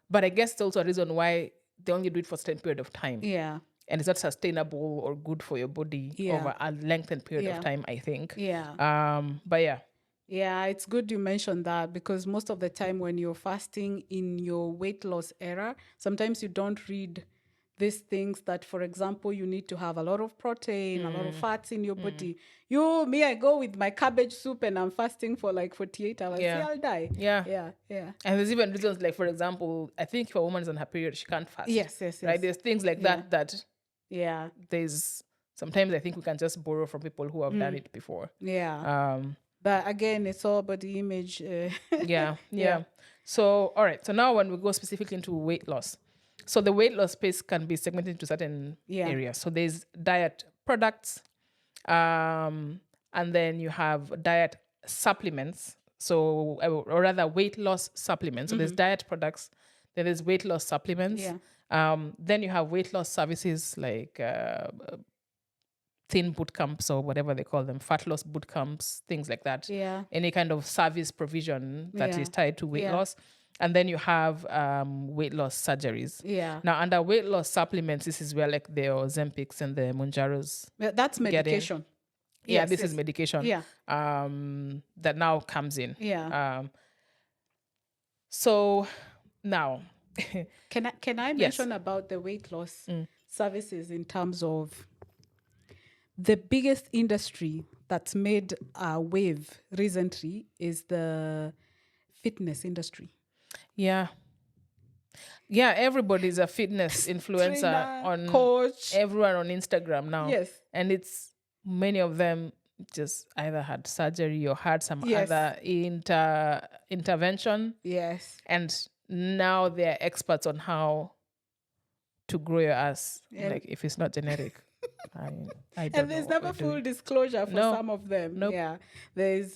But I guess it's also a reason why they only do it for a certain period of time. Yeah. And it's not sustainable or good for your body over a lengthened period of time, I think. Yeah. But yeah. Yeah, it's good you mentioned that, because most of the time when you're fasting in your weight loss era, sometimes you don't read these things that, for example, you need to have a lot of protein, a lot of fats in your body. I go with my cabbage soup and I'm fasting for like 48 hours. Yeah. I'll die. Yeah. And there's even reasons, like, for example, I think if a woman is on her period, she can't fast. Yes. Right? There's things like that yeah. There's sometimes I think we can just borrow from people who have done it before. Yeah. But again, it's all body image. Yeah. So, all right. So now when we go specifically into weight loss, so the weight loss space can be segmented into certain areas. So there's diet products, and then you have diet supplements. So, or rather, weight loss supplements. So there's diet products, then there's weight loss supplements. Yeah. Then you have weight loss services like thin boot camps or whatever they call them, fat loss boot camps, things like that. Yeah. Any kind of service provision that is tied to weight loss. And then you have weight loss surgeries. Yeah. Now, under weight loss supplements, this is where like the Ozempics and the Mounjaros. That's medication. This is medication. Yeah. That now comes in. Yeah. So now, can I mention about the weight loss services in terms of the biggest industry that's made a wave recently is the fitness industry. Yeah, everybody's a fitness influencer, trainer, coach, everyone on Instagram now. Yes. And it's many of them just either had surgery or had some other intervention. Yes. And now they're experts on how to grow your ass, like if it's not genetic. I don't and there's never full disclosure for some of them. Nope. Yeah. There's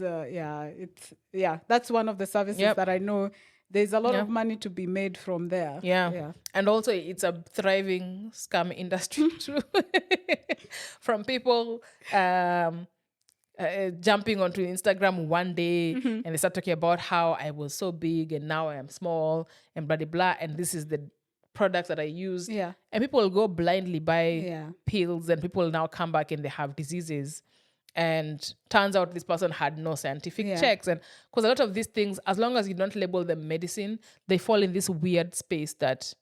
that's one of the services that I know there's a lot of money to be made from there. Yeah. And also it's a thriving scam industry too. From people jumping onto Instagram one day and they start talking about how I was so big and now I am small and blah, blah, blah. And this is the products that I use. Yeah. And people will go blindly buy pills, and people now come back and they have diseases. And turns out this person had no scientific checks. And because a lot of these things, as long as you don't label them medicine, they fall in this weird space that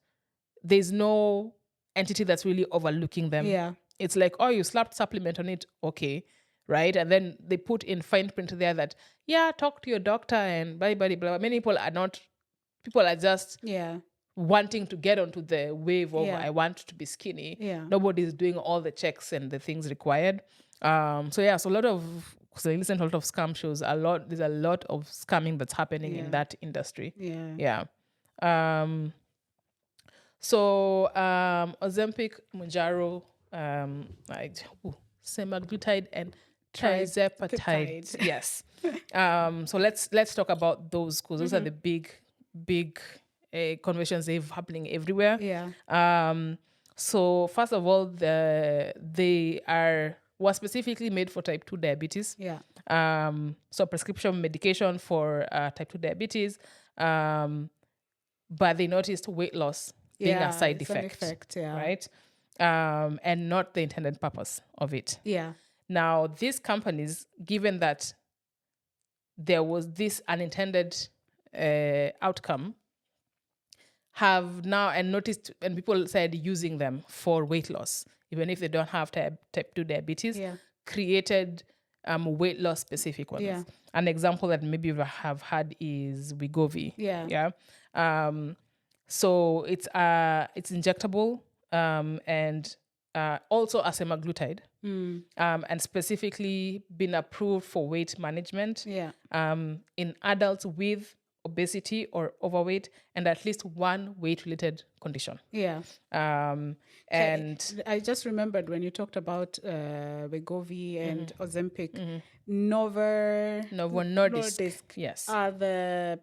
there's no entity that's really overlooking them. Yeah. It's like, oh, you slapped supplement on it. Okay. right? And then they put in fine print there that, yeah, talk to your doctor and blah, blah, blah, blah. Many people are just Yeah. wanting to get onto the wave of Yeah. I want to be skinny. Yeah. Nobody's doing all the checks and the things required. So a lot of, because I listen to a lot of scam shows, there's a lot of scamming that's happening in that industry. Yeah. Ozempic, Mounjaro, semaglutide and tirzepatide. Yes. So let's talk about those, because those are the big conversions they've happening everywhere. Yeah. So first of all, they were specifically made for type 2 diabetes. Yeah. So prescription medication for type 2 diabetes. But they noticed weight loss being a side it's an effect, yeah. right? And not the intended purpose of it. Yeah. Now, these companies, given that there was this unintended outcome, have now noticed, and people started using them for weight loss, even if they don't have type 2 diabetes, created weight loss specific ones. Yeah. An example that maybe you have had is Wegovy. Yeah. So it's injectable and also a semaglutide, and specifically been approved for weight management in adults with obesity or overweight and at least one weight-related condition. Yeah. And I just remembered when you talked about Wegovy and Ozempic, Novo Nordisk yes, are the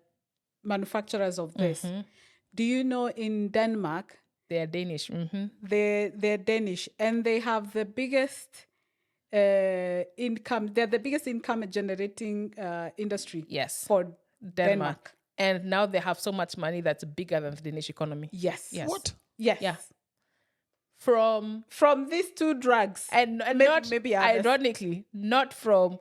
manufacturers of this. Do you know in Denmark, they are Danish. they're Danish, and they have the biggest income. They're the biggest income generating industry. Yes, for Denmark. And now they have so much money that's bigger than the Danish economy. Yes. What? Yes. Yeah. From these two drugs, and maybe ironically, not from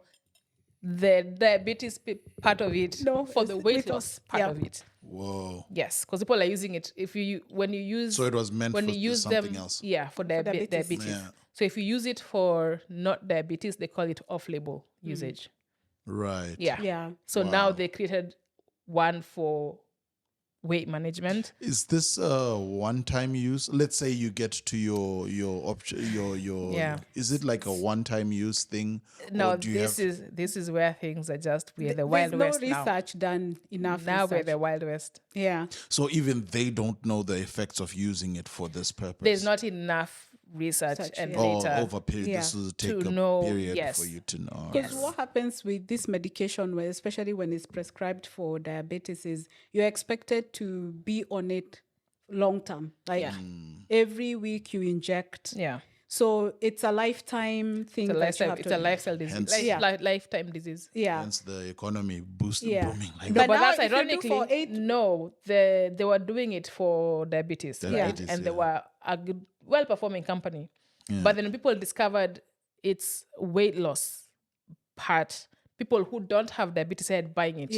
the diabetes part of it, for the weight loss part of it. Whoa. Yes, because people are using it. So it was meant when for you use something them, else. Yeah, for diabetes. Yeah. So if you use it for not diabetes, they call it off-label usage. Right. Yeah. So now they created one for weight management. Is this a one-time use? Let's say you get to your option, your Is it like a one-time use thing? No, this is where things are just we're the Wild West now. There's no research done enough. Now we're the Wild West. Yeah. So even they don't know the effects of using it for this purpose. There's not enough research and data over period. This will take to a know, period for you to know. Because what happens with this medication, especially when it's prescribed for diabetes, is you're expected to be on it long term. Like every week you inject. Yeah. So it's a lifetime thing. It's a lifestyle disease. Lifetime disease. Yeah. Hence the economy booming like But that. that's ironically, they were doing it for diabetes, right? And they were a good, well-performing company. Yeah. But then people discovered its weight loss part. People who don't have diabetes started buying it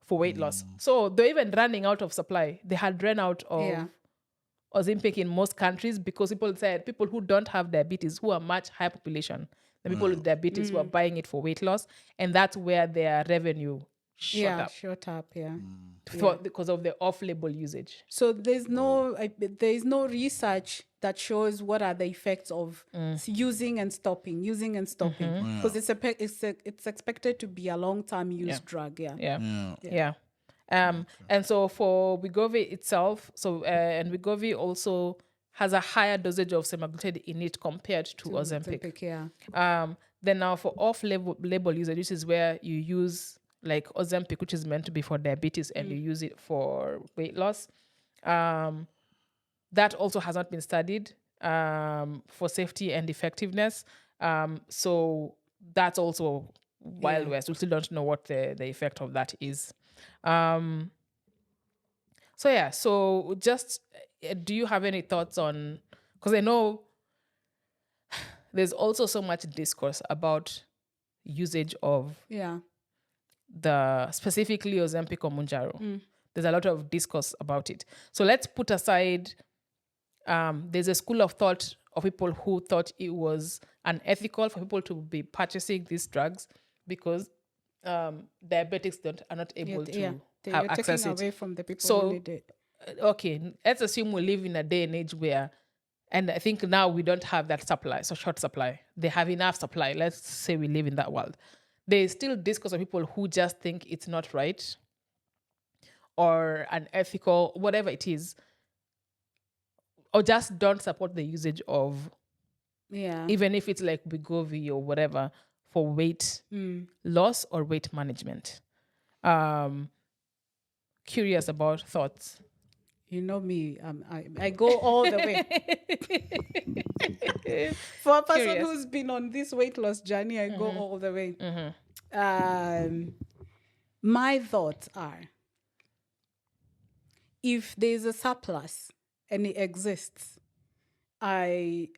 for weight loss. So they're even running out of supply. They had run out of Ozempic in most countries because people said people who don't have diabetes, who are much higher population, the people with diabetes were buying it for weight loss. And that's where their revenue shot up. Because of the off-label usage. So there's no research that shows what are the effects of using and stopping, because it's expected to be a long-term use drug. And so for Wegovy itself, and Wegovy also has a higher dosage of semaglutide in it compared to Ozempic. Then now for off-label usage, this is where you use like Ozempic, which is meant to be for diabetes, and you use it for weight loss. That also has not been studied for safety and effectiveness. So that's also Wild West. We still don't know what the effect of that is. So just do you have any thoughts on, because I know there's also so much discourse about usage of the specifically Ozempic or Mounjaro. There's a lot of discourse about it. So let's put aside, there's a school of thought of people who thought it was unethical for people to be purchasing these drugs because diabetics are not able to have you're access taking it. away from the people So, who need it. Okay, let's assume we live in a day and age where, and I think now we don't have that supply, so short supply. They have enough supply. Let's say we live in that world. There's still discourse of people who just think it's not right or unethical, whatever it is, or just don't support the usage of, even if it's like Wegovy or whatever, for weight loss or weight management. Curious about thoughts. You know me, I go all the way. For a person who's been on this weight loss journey, I go all the way. My thoughts are, if there's a surplus and it exists, I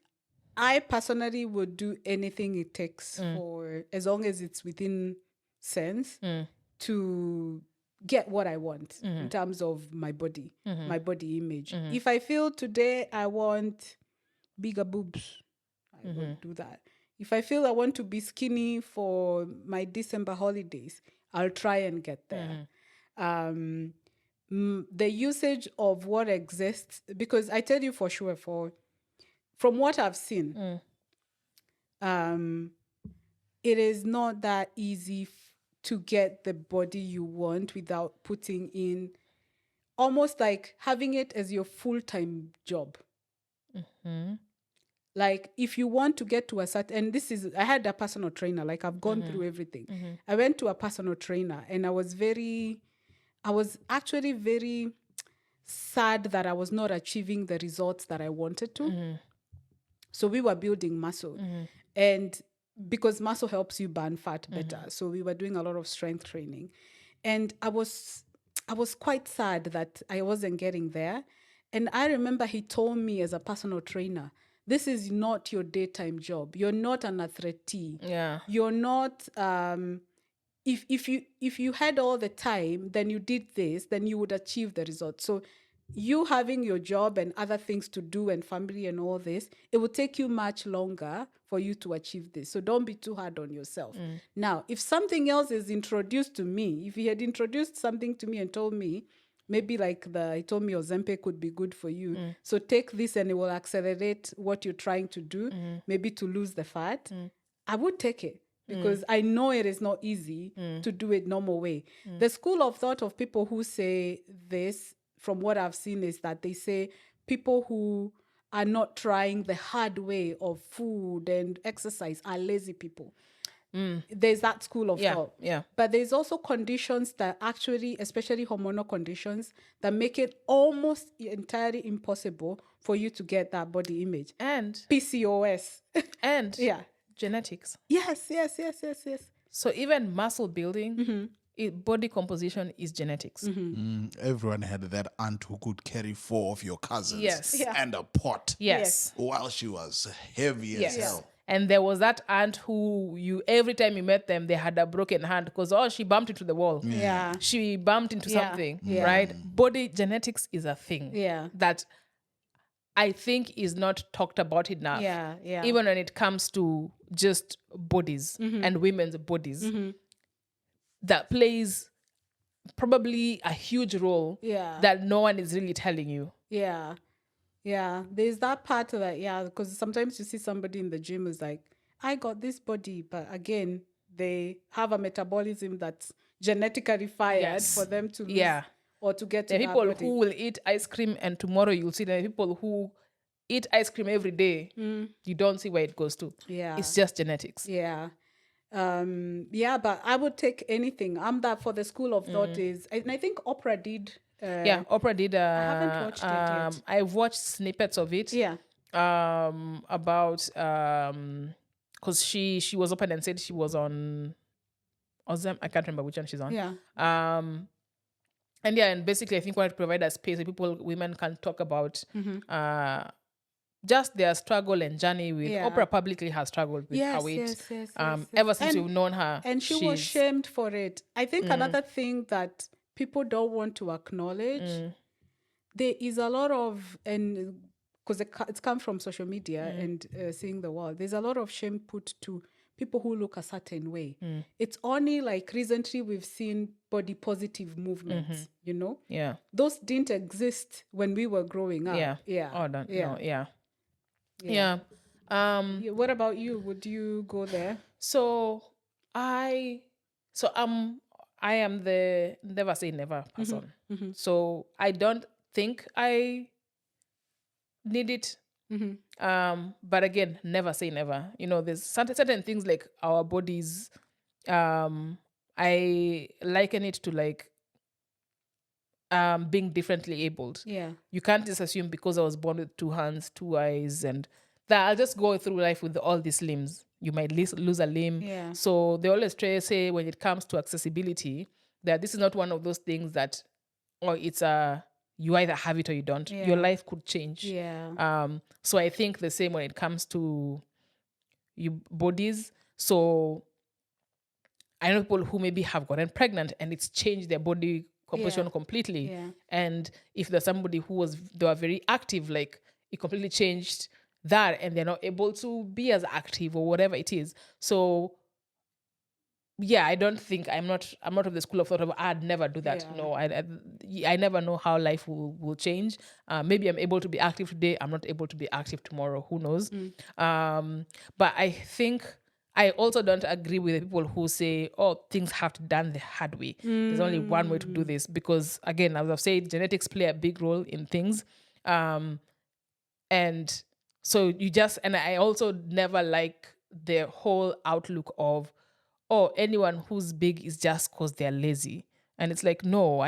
personally would do anything it takes for, as long as it's within sense, to get what I want in terms of my body, my body image. If I feel today I want bigger boobs, I would do that. If I feel I want to be skinny for my December holidays, I'll try and get there. The usage of what exists, because I tell you for sure, from what I've seen, it is not that easy to get the body you want without putting in, almost like having it as your full-time job. Like if you want to get to a certain, and I had a personal trainer, like I've gone through everything. I went to a personal trainer and I was actually very sad that I was not achieving the results that I wanted to. So we were building muscle, and because muscle helps you burn fat better. So we were doing a lot of strength training, and I was quite sad that I wasn't getting there. And I remember he told me, as a personal trainer, this is not your daytime job. You're not an athlete. Yeah. You're not, if you had all the time, then you did this, then you would achieve the result. So you having your job and other things to do and family and all this, it will take you much longer for you to achieve this. So don't be too hard on yourself. Now, if something else is introduced to me, if he had introduced something to me and told me, maybe like he told me Ozempic could be good for you. So take this and it will accelerate what you're trying to do, maybe to lose the fat. I would take it because I know it is not easy to do it normal way. The school of thought of people who say this, from what I've seen, is that they say people who are not trying the hard way of food and exercise are lazy people. There's that school of thought. Yeah. But there's also conditions that actually, especially hormonal conditions, that make it almost entirely impossible for you to get that body image. And PCOS. and Yeah. genetics. Yes. So even muscle building, body composition is genetics. Everyone had that aunt who could carry 4 of your cousins Yes. Yeah. and a pot Yes. while she was heavy as hell. And there was that aunt who every time you met them, they had a broken hand because she bumped into the wall. Yeah. She bumped into Yeah. something, Yeah. right? Body genetics is a thing that I think is not talked about enough. Yeah. Even when it comes to just bodies and women's bodies, that plays probably a huge role that no one is really telling you. Yeah, there's that part of that, because sometimes you see somebody in the gym who's like, I got this body, but again, they have a metabolism that's genetically fired for them to lose or to get to There are that people body. who will eat ice cream and tomorrow you'll see there are people who eat ice cream every day. You don't see where it goes to. Yeah. It's just genetics. Yeah. But I would take anything. I'm that for the school of thought is, and I think Oprah did. Oprah did. I haven't watched it yet. I've watched snippets of it. Yeah. About because she was open and said she was on Ozem. I can't remember which one she's on. Yeah. And basically I think wanted to provide a space where women can talk about just their struggle and journey with Oprah publicly has struggled with her weight. Yes, ever since And- we've known her. And she was shamed for it. I think another thing that people don't want to acknowledge, there is a lot of because it's come from social media and seeing the world, there's a lot of shame put to people who look a certain way. It's only like recently we've seen body positive movements, you know? Yeah. Those didn't exist when we were growing up. Yeah. Yeah. Oh, no, Yeah. yeah. Yeah. Yeah. Yeah, what about you? Would you go there? So I am the never say never person. So I don't think I need it. But again, never say never. You know, there's certain things like our bodies. I liken it to like being differently abled. Yeah. You can't just assume because I was born with 2 hands, 2 eyes, and that I'll just go through life with all these limbs. You might lose a limb. Yeah. So they always try to say when it comes to accessibility that this is not one of those things that, or it's you either have it or you don't. Yeah. Your life could change. Yeah. So I think the same when it comes to you bodies. So I know people who maybe have gotten pregnant and it's changed their body composition Yeah. completely. Yeah. And if there's somebody they were very active, like it completely changed that and they're not able to be as active or whatever it is. So yeah, I don't think I'm not of the school of thought of I'd never do that. Yeah. No, I never know how life will change. Maybe I'm able to be active today. I'm not able to be active tomorrow. Who knows? But I think I also don't agree with the people who say, "Oh, things have to be done the hard way." There's only one way to do this because, again, as I've said, genetics play a big role in things, and so I also never like the whole outlook of, oh, anyone who's big is just because they're lazy. And it's like, no,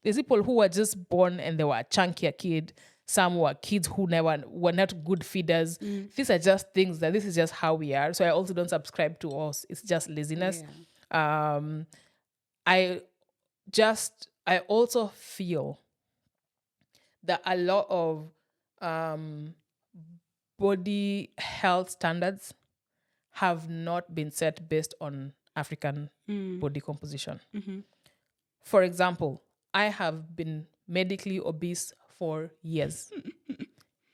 there's people who were just born and they were a chunkier kid. Some were kids who were not good feeders. These are just things that this is just how we are. So I also don't subscribe to us. It's just laziness. I also feel that a lot of body health standards have not been set based on African body composition. For example, I have been medically obese for years.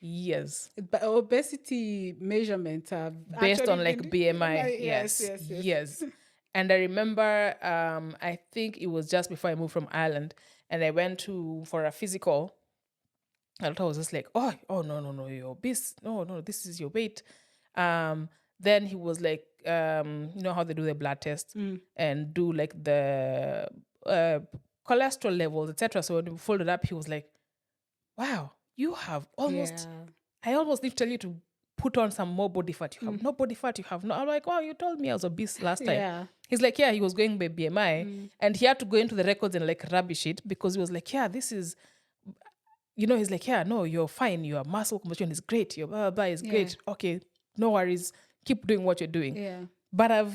Years. But obesity measurements are Based on like been- BMI. Yes. Yes. And I remember, I think it was just before I moved from Ireland and I went for a physical. I was just like, oh, no, you're obese. No, this is your weight. Then he was like, you know how they do the blood test and do like the cholesterol levels, etc. So when we folded up, he was like, wow, you have almost, I almost need to tell you to put on some more body fat. You have no body fat, you have no. I'm like, oh, you told me I was obese last time. Yeah. He's like, yeah, he was going by BMI and he had to go into the records and like rubbish it because he was like, yeah, this is, you know, he's like, yeah, no, you're fine. Your muscle composition is great. Your blah, blah, blah is great. Okay, no worries. Keep doing what you're doing. Yeah. But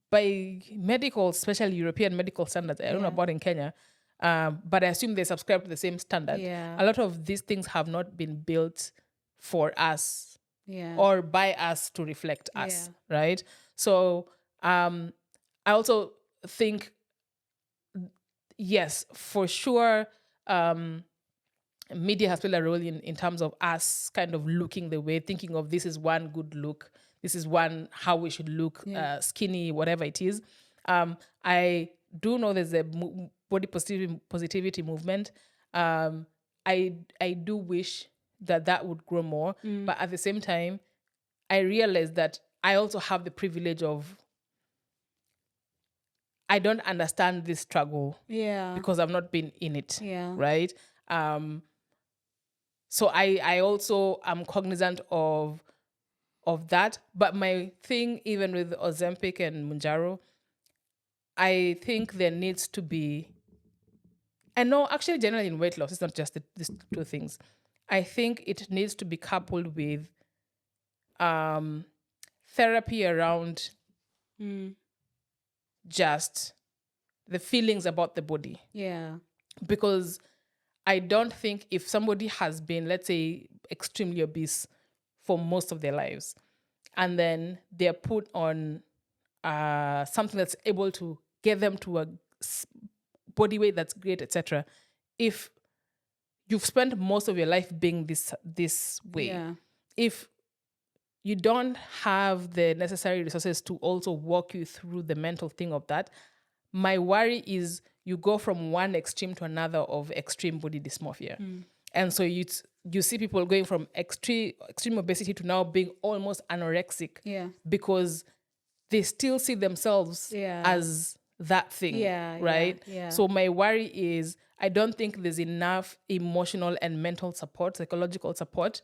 by medical, especially European medical standards, I don't know about in Kenya, but I assume they subscribe to the same standard. Yeah. A lot of these things have not been built for us Yeah. or by us to reflect us, right? So I also think, yes, for sure, media has played a role in terms of us kind of looking the way, thinking of this is one good look, this is one how we should look, skinny, whatever it is. I do know there's a body positivity movement. I do wish that would grow more, but at the same time, I realize that I also have the privilege of I don't understand this struggle because I've not been in it, right? So I also am cognizant of that. But my thing, even with Ozempic and Mounjaro, I think there needs to be, and no, actually generally in weight loss, it's not just these two things. I think it needs to be coupled with therapy around just the feelings about the body. Yeah. Because I don't think if somebody has been, let's say, extremely obese for most of their lives, and then they're put on something that's able to get them to a body weight that's great, etc. If you've spent most of your life being this way. Yeah. If you don't have the necessary resources to also walk you through the mental thing of that, my worry is you go from one extreme to another of extreme body dysmorphia. And so you see people going from extreme obesity to now being almost anorexic. Yeah. Because they still see themselves as that thing. Yeah, right? yeah. So my worry is I don't think there's enough emotional and mental support, psychological support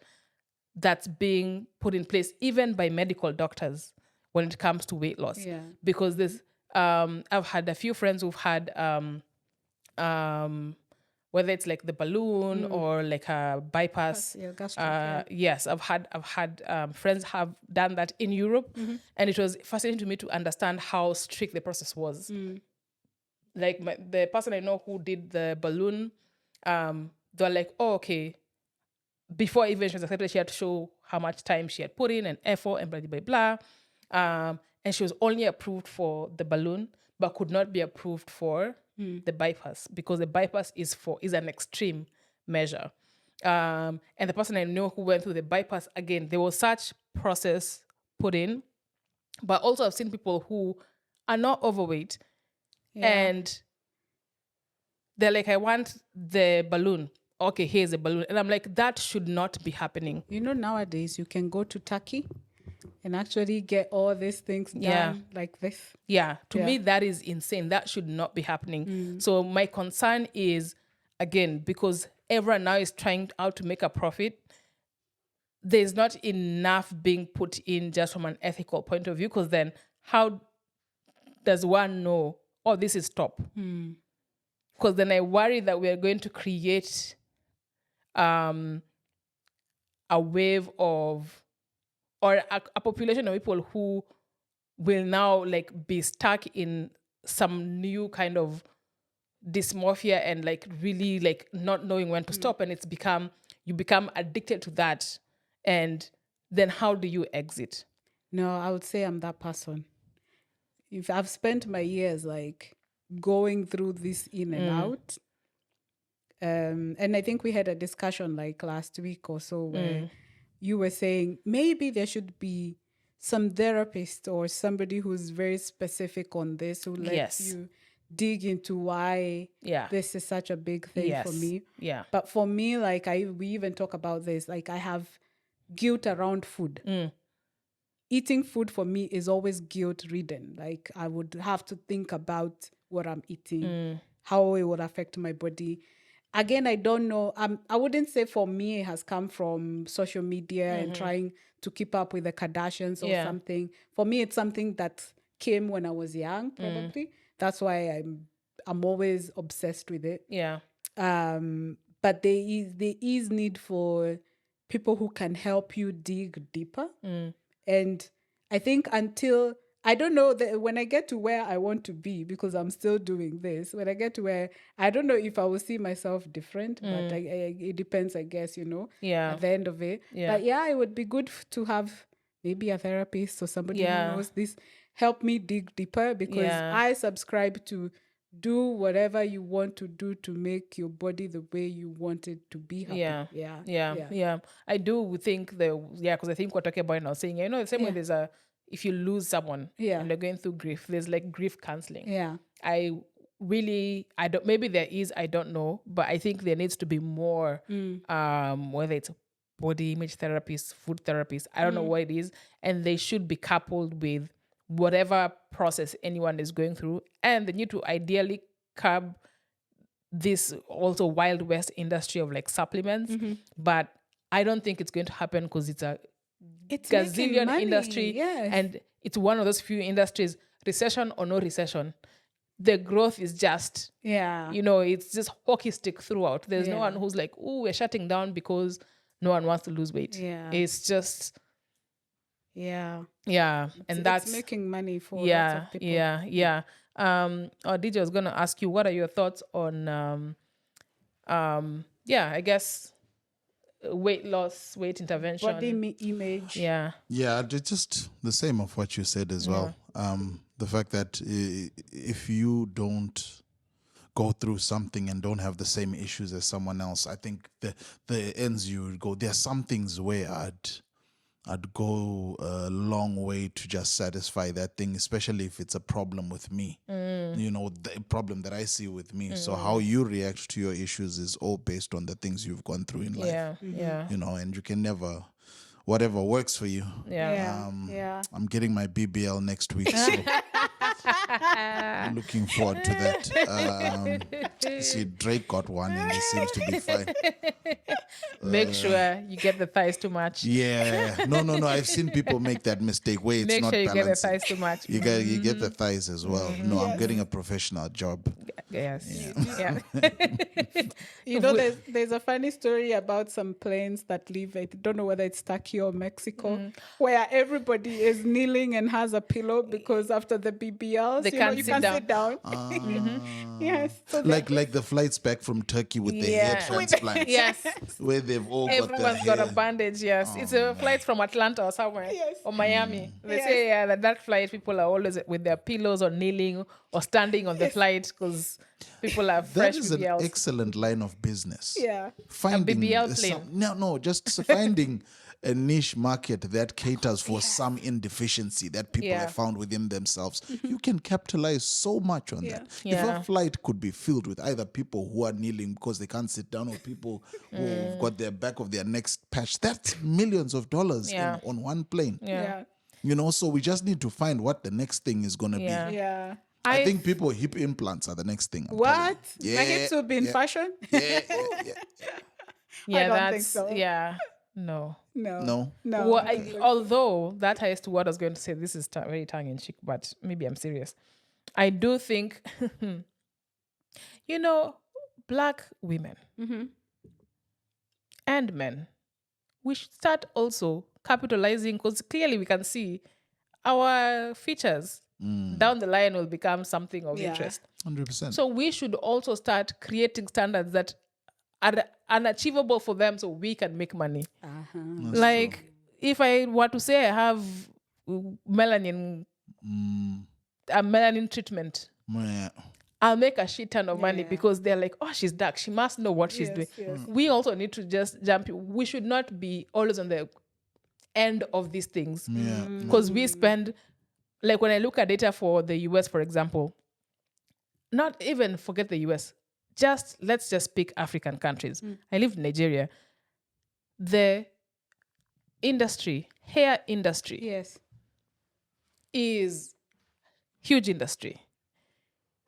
that's being put in place, even by medical doctors, when it comes to weight loss. Yeah. Because there's, I've had a few friends who've had, whether it's like the balloon or like a bypass. Yeah, gastric, Yes, I've had friends have done that in Europe, and it was fascinating to me to understand how strict the process was. Like the person I know who did the balloon, they're like, oh, okay. Before even she was accepted, she had to show how much time she had put in and effort and blah, blah, blah. And she was only approved for the balloon, but could not be approved for the bypass, because the bypass is an extreme measure. And the person I know who went through the bypass, again, there was such process put in, but also I've seen people who are not overweight and they're like, I want the balloon. Okay, here's a balloon. And I'm like, that should not be happening. You know, nowadays you can go to Turkey and actually get all these things done like this. Yeah, to me, that is insane. That should not be happening. So my concern is, again, because everyone now is trying out to make a profit, there's not enough being put in just from an ethical point of view, because then how does one know, oh, this is top? Because then I worry that we're going to create a wave of, or a population of people who will now like be stuck in some new kind of dysmorphia and like really like not knowing when to stop, and you become addicted to that, and then how do you exit? No, I would say I'm that person. If I've spent my years like going through this in and out, and I think we had a discussion like last week or so where you were saying maybe there should be some therapist or somebody who's very specific on this, who lets you dig into why this is such a big thing for me. Yeah. But for me, like we even talk about this, like I have guilt around food. Eating food for me is always guilt ridden. Like I would have to think about what I'm eating, how it would affect my body. Again, I don't know. I wouldn't say for me it has come from social media and trying to keep up with the Kardashians or something. For me, it's something that came when I was young, probably. That's why I'm always obsessed with it. Yeah. But there is need for people who can help you dig deeper. And I think until, I don't know, that when I get to where I want to be, because I'm still doing this, when I get to where, I don't know if I will see myself different, but it depends, I guess, at the end of it. Yeah. But it would be good to have maybe a therapist or somebody who knows this, help me dig deeper, because I subscribe to do whatever you want to do to make your body the way you want it to be happy. Yeah. I do think because I think we're talking about now, saying, the same way there's if you lose someone and they're going through grief, there's like grief counseling. Yeah. I don't, maybe there is, I don't know, but I think there needs to be more, whether it's body image therapists, food therapists, I don't know what it is, and they should be coupled with whatever process anyone is going through, and they need to ideally curb this also Wild West industry of like supplements. But I don't think it's going to happen, because it's gazillion industry, and it's one of those few industries, recession or no recession, the growth is just it's just hockey stick throughout. There's no one who's like, oh, we're shutting down because no one wants to lose weight. It's just and that's making money for lots of people. DJ, I was gonna ask you, what are your thoughts on I guess weight loss, weight intervention, body image? It's just the same of what you said as well. The fact that if you don't, go through something and don't have the same issues as someone else. I think the ends you would go. There are some things where I'd go a long way to just satisfy that thing, especially if it's a problem with me. You know, the problem that I see with me. So how you react to your issues is all based on the things you've gone through in life. Yeah, yeah, You know, and you can never, whatever works for you. yeah. I'm getting my BBL next week, so looking forward to that. See, Drake got one and he seems to be fine. Make sure you get the thighs too much. Yeah, no. I've seen people make that mistake where it's Make not sure you get the balancing. thighs too much. You get the thighs as well. No, I'm getting a professional job. Yes. Yeah. You know, there's a funny story about some planes that leave, I don't know whether it's Turkey or Mexico, where everybody is kneeling and has a pillow because after the BBLs, They can't you sit can't down. sit down. Yes. So Like the flights back from Turkey with the hair Yeah. transplants, Yes. where they've all got Everyone's their got a hair. bandage, yes. It's a flight from Atlanta or somewhere. Yes. Or Miami. They Yes. say that flight, people are always with their pillows or kneeling or standing on the flight because people have That fresh is an BBLs. excellent line of business. yeah. Finding BBL plane. just finding a niche market that caters for some indeficiency that people Yeah. have found within themselves. You can capitalize so much on that. If Yeah. a flight could be filled with either people who are kneeling because they can't sit down or people who've got their back of their necks patched, that's millions of dollars Yeah. on one plane. Yeah. You know, so we just need to find what the next thing is going to Yeah. be. Yeah. I think people hip implants are the next thing. I'm telling What? you. My hips will be in fashion? Yeah. Yeah, don't that's think so. yeah. No. No. No. Well, although that ties to what I was going to say, this is very tongue in cheek, but maybe I'm serious. I do think, Black women and men, we should start also capitalizing because clearly we can see our features down the line will become something of Yeah. interest. 100%. So we should also start creating standards that are unachievable for them so we can make money. Like if I were to say I have melanin, a melanin treatment, Yeah. I'll make a shit ton of money Yeah. because they're like, oh, she's dark. She must know what she's Yes, doing. yes. We also need to just jump. We should not be always on the end of these things Yeah. because we spend, like when I look at data for the US, for example, not even forget the US, let's just pick African countries. I live in Nigeria. The hair industry Yes. is huge industry.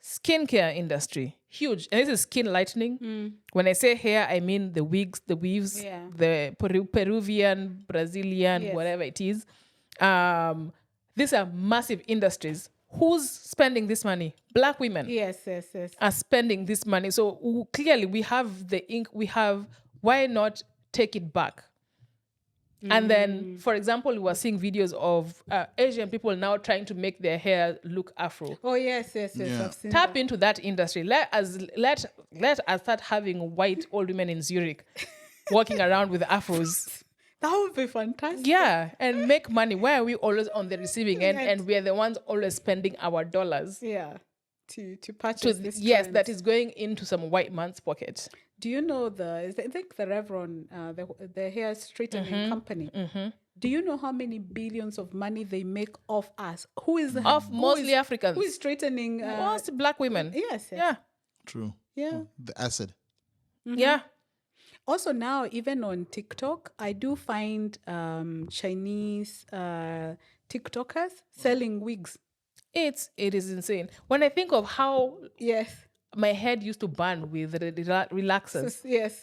Skincare industry, huge. And this is skin lightening. When I say hair, I mean the wigs, the weaves, Yeah. the Peruvian, Brazilian, Yes. whatever it is. These are massive industries. Who's spending this money? Black women Yes. are spending this money. So clearly we have the ink, why not take it back? And then, for example, we were seeing videos of Asian people now trying to make their hair look Afro. Oh, yes. Yeah. I've seen Tap that. into that industry. Let us start having white old women in Zurich walking around with afros. That would be fantastic. Yeah, and make money. Why are we always on the receiving end and we are the ones always spending our dollars? Yeah. To purchase this Yes, trend. that is going into some white man's pocket. Do you know I think the Revlon, the hair straightening company. Do you know how many billions of money they make off us? Mostly Africans. Who is straightening? Most black women. Yes. Yeah. True. Yeah. The acid. Yeah. Also now, even on TikTok, I do find Chinese TikTokers selling wigs. It is insane. When I think of how Yes. my head used to burn with the relaxers, Yes.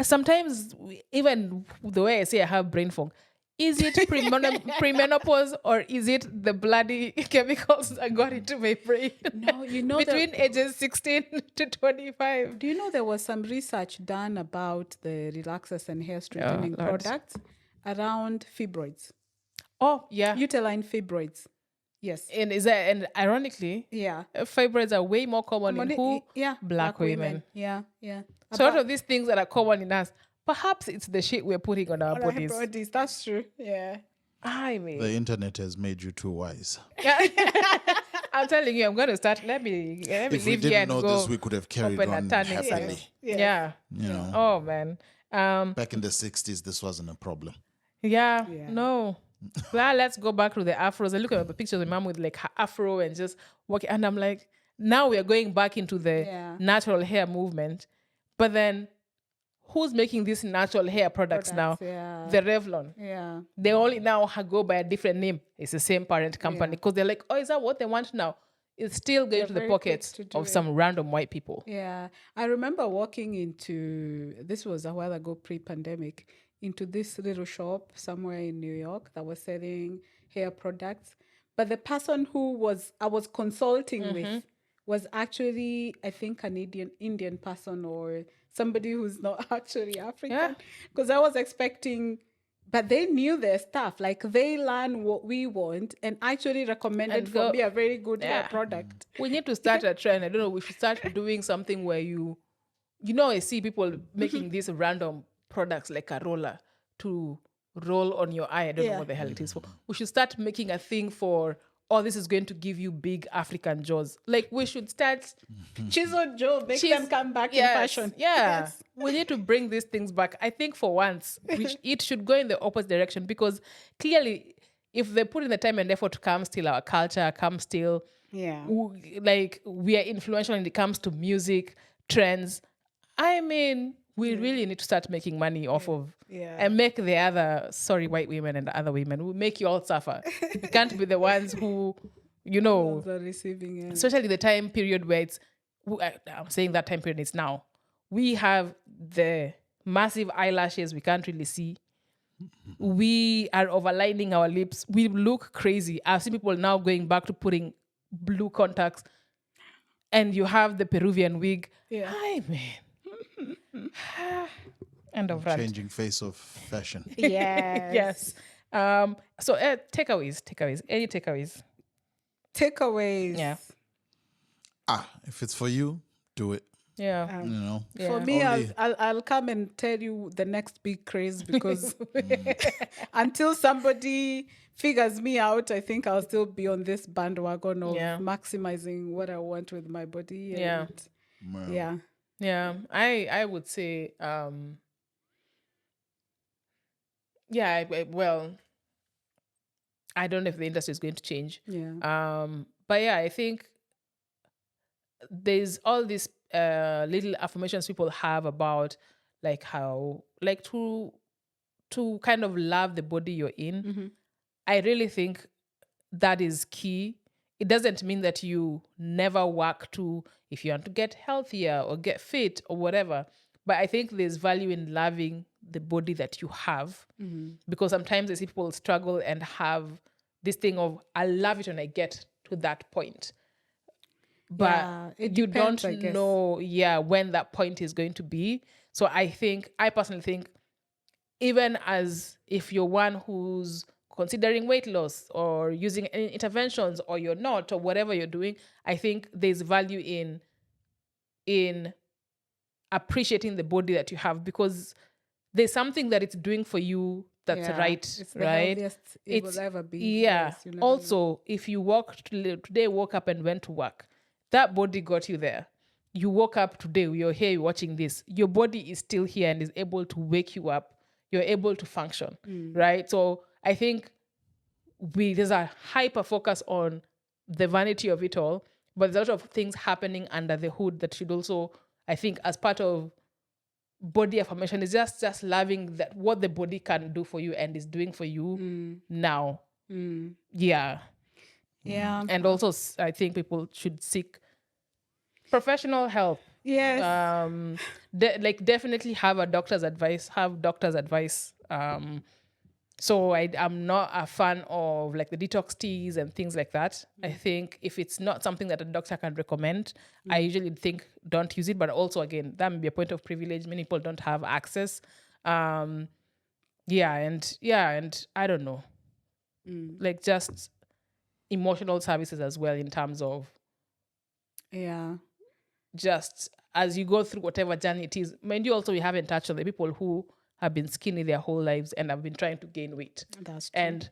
sometimes even the way I say I have brain fog, is it premenopause or is it the bloody chemicals that got into my brain? No, you know Between ages 16 to 25. Do you know there was some research done about the relaxers and hair straightening Lord. products around fibroids, Oh, yeah. uterine fibroids? Yes. And ironically, Yeah. fibroids are way more common in who? Yeah. Black women. Yeah. So out of these things that are common in us, perhaps it's the shit we're putting on our bodies. That's true. Yeah. I mean, The internet has made you too wise. I'm telling you, I'm going to start. Let me If we leave here didn't and know go this, we could have carried open a on turning happily. salon. Yes. Yeah. You know, Oh man. back in the 60s, this wasn't a problem. Yeah. Yeah. No. Well, let's go back to the afros. I look at the pictures of my mom with like her afro and just walking, and I'm like, now we are going back into the Yeah. natural hair movement. But then, who's making these natural hair products now? Yeah. The Revlon. Yeah. They only now go by a different name. It's the same parent company Yeah. because they're like, oh, is that what they want now? It's still going They're to the very quick pockets to do of it. some random white people. Yeah. I remember walking into, this was a while ago, pre-pandemic, into this little shop somewhere in New York that was selling hair products. But the person who I was consulting Mm-hmm. with was actually, I think, an Indian person or somebody who's not actually African. Because I was expecting, but they knew their stuff. Like they learn what we want and actually recommended And for go- me a very good hair Yeah. product. We need to start a trend. I don't know. We should start doing something where I see people making these random products like a roller to roll on your eye. I don't know Yeah. what the hell it is for. We should start making a thing for, this is going to give you big African jaws. Like we should start. Chisel Joe, make them come back in Yes, fashion. Yeah. Yes. We need to bring these things back. I think for once, it should go in the opposite direction because clearly, if they put in the time and effort to come steal our culture, come steal, Yeah. we are influential when it comes to music, trends. I mean, we really need to start making money off of Yeah. and make the other, white women and the other women. We make you all suffer. We can't be the ones who, On the receiving end. especially the time period where I'm saying that time period is now. We have the massive eyelashes we can't really see. We are overlining our lips. We look crazy. I've seen people now going back to putting blue contacts. And you have the Peruvian wig. Yeah. Hi, man. End of rant. Changing face of fashion. Yes. Yes. So takeaways. Any takeaways? Takeaways. Yeah. If it's for you, do it. Yeah. You know. For Yeah. me, Only- I'll come and tell you the next big craze because until somebody figures me out, I think I'll still be on this bandwagon of Yeah. maximizing what I want with my body. Yeah. And yeah. Yeah. I would say well, I don't know if the industry is going to change. Yeah. But yeah, I think there's all these little affirmations people have about like how like to kind of love the body you're in. Mm-hmm. I really think that is key. It doesn't mean that you never work to, if you want to get healthier or get fit or whatever. But I think there's value in loving the body that you have. Mm-hmm. Because sometimes I see people struggle and have this thing of, I love it when I get to that point. But Yeah, it you depends, don't I guess. know, when that point is going to be. So I personally think, even as if you're one who's considering weight loss or using any interventions or you're not or whatever you're doing, I think there's value in appreciating the body that you have because there's something that it's doing for you that's Yeah. right, It's the right? healthiest it will ever be. Yeah. Yes, you never know. Also, if you today, woke up and went to work, that body got you there. You woke up today, you're here, you're watching this. Your body is still here and is able to wake you up. You're able to function, right? So I think there's a hyper focus on the vanity of it all, but there's a lot of things happening under the hood that should also, I think, as part of body affirmation, is just loving that what the body can do for you and is doing for you now. Yeah. Yeah. And also, I think people should seek professional help. Yes. Definitely have doctor's advice. So I'm not a fan of like the detox teas and things like that. I think if it's not something that a doctor can recommend, I usually think don't use it. But also, again, that may be a point of privilege. Many people don't have access. And I don't know, like just emotional services as well in terms of Yeah. just as you go through whatever journey it is. Mind you, also we haven't touched on the people who have been skinny their whole lives and have been trying to gain weight. That's true. And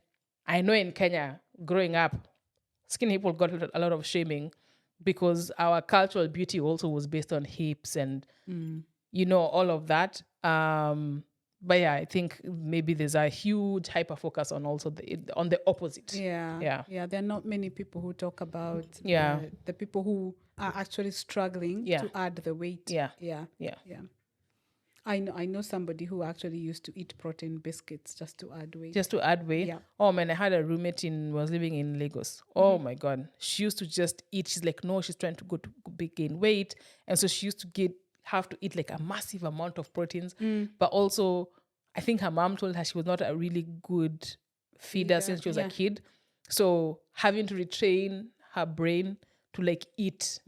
I know in Kenya, growing up, skinny people got a lot of shaming because our cultural beauty also was based on hips and all of that. But yeah, I think maybe there's a huge hyper focus on also on the opposite. Yeah. There are not many people who talk about Yeah. the people who are actually struggling Yeah. to add the weight. Yeah. Yeah. Yeah. I know somebody who actually used to eat protein biscuits just to add weight. Just to add weight. Yeah. Oh man, I had a roommate was living in Lagos. Oh my God. She used to just eat. She's like, no, she's trying to go to gain weight. And so she used to have to eat like a massive amount of proteins. But also, I think her mom told her she was not a really good feeder since she was a kid. So having to retrain her brain to like eat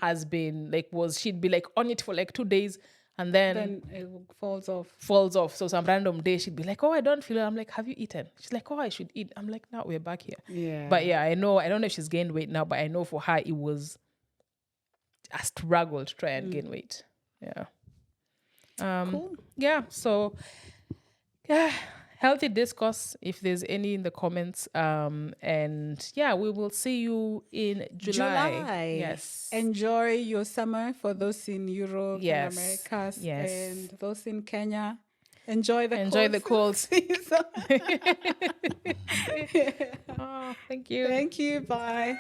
has been like, she'd be like on it for like 2 days. And then it falls off. So some random day she'd be like, oh, I don't feel it. I'm like, have you eaten? She's like, oh, I should eat. I'm like, now we're back here. Yeah. But yeah, I don't know if she's gained weight now, but I know for her it was a struggle to try and gain weight. Yeah. Cool. Yeah. So yeah, healthy discourse if there's any in the comments. And yeah, we will see you in July. Yes. Enjoy your summer for those in Europe and Americas. Yes. And those in Kenya. Enjoy the cold season. Oh, thank you. Thank you. Bye.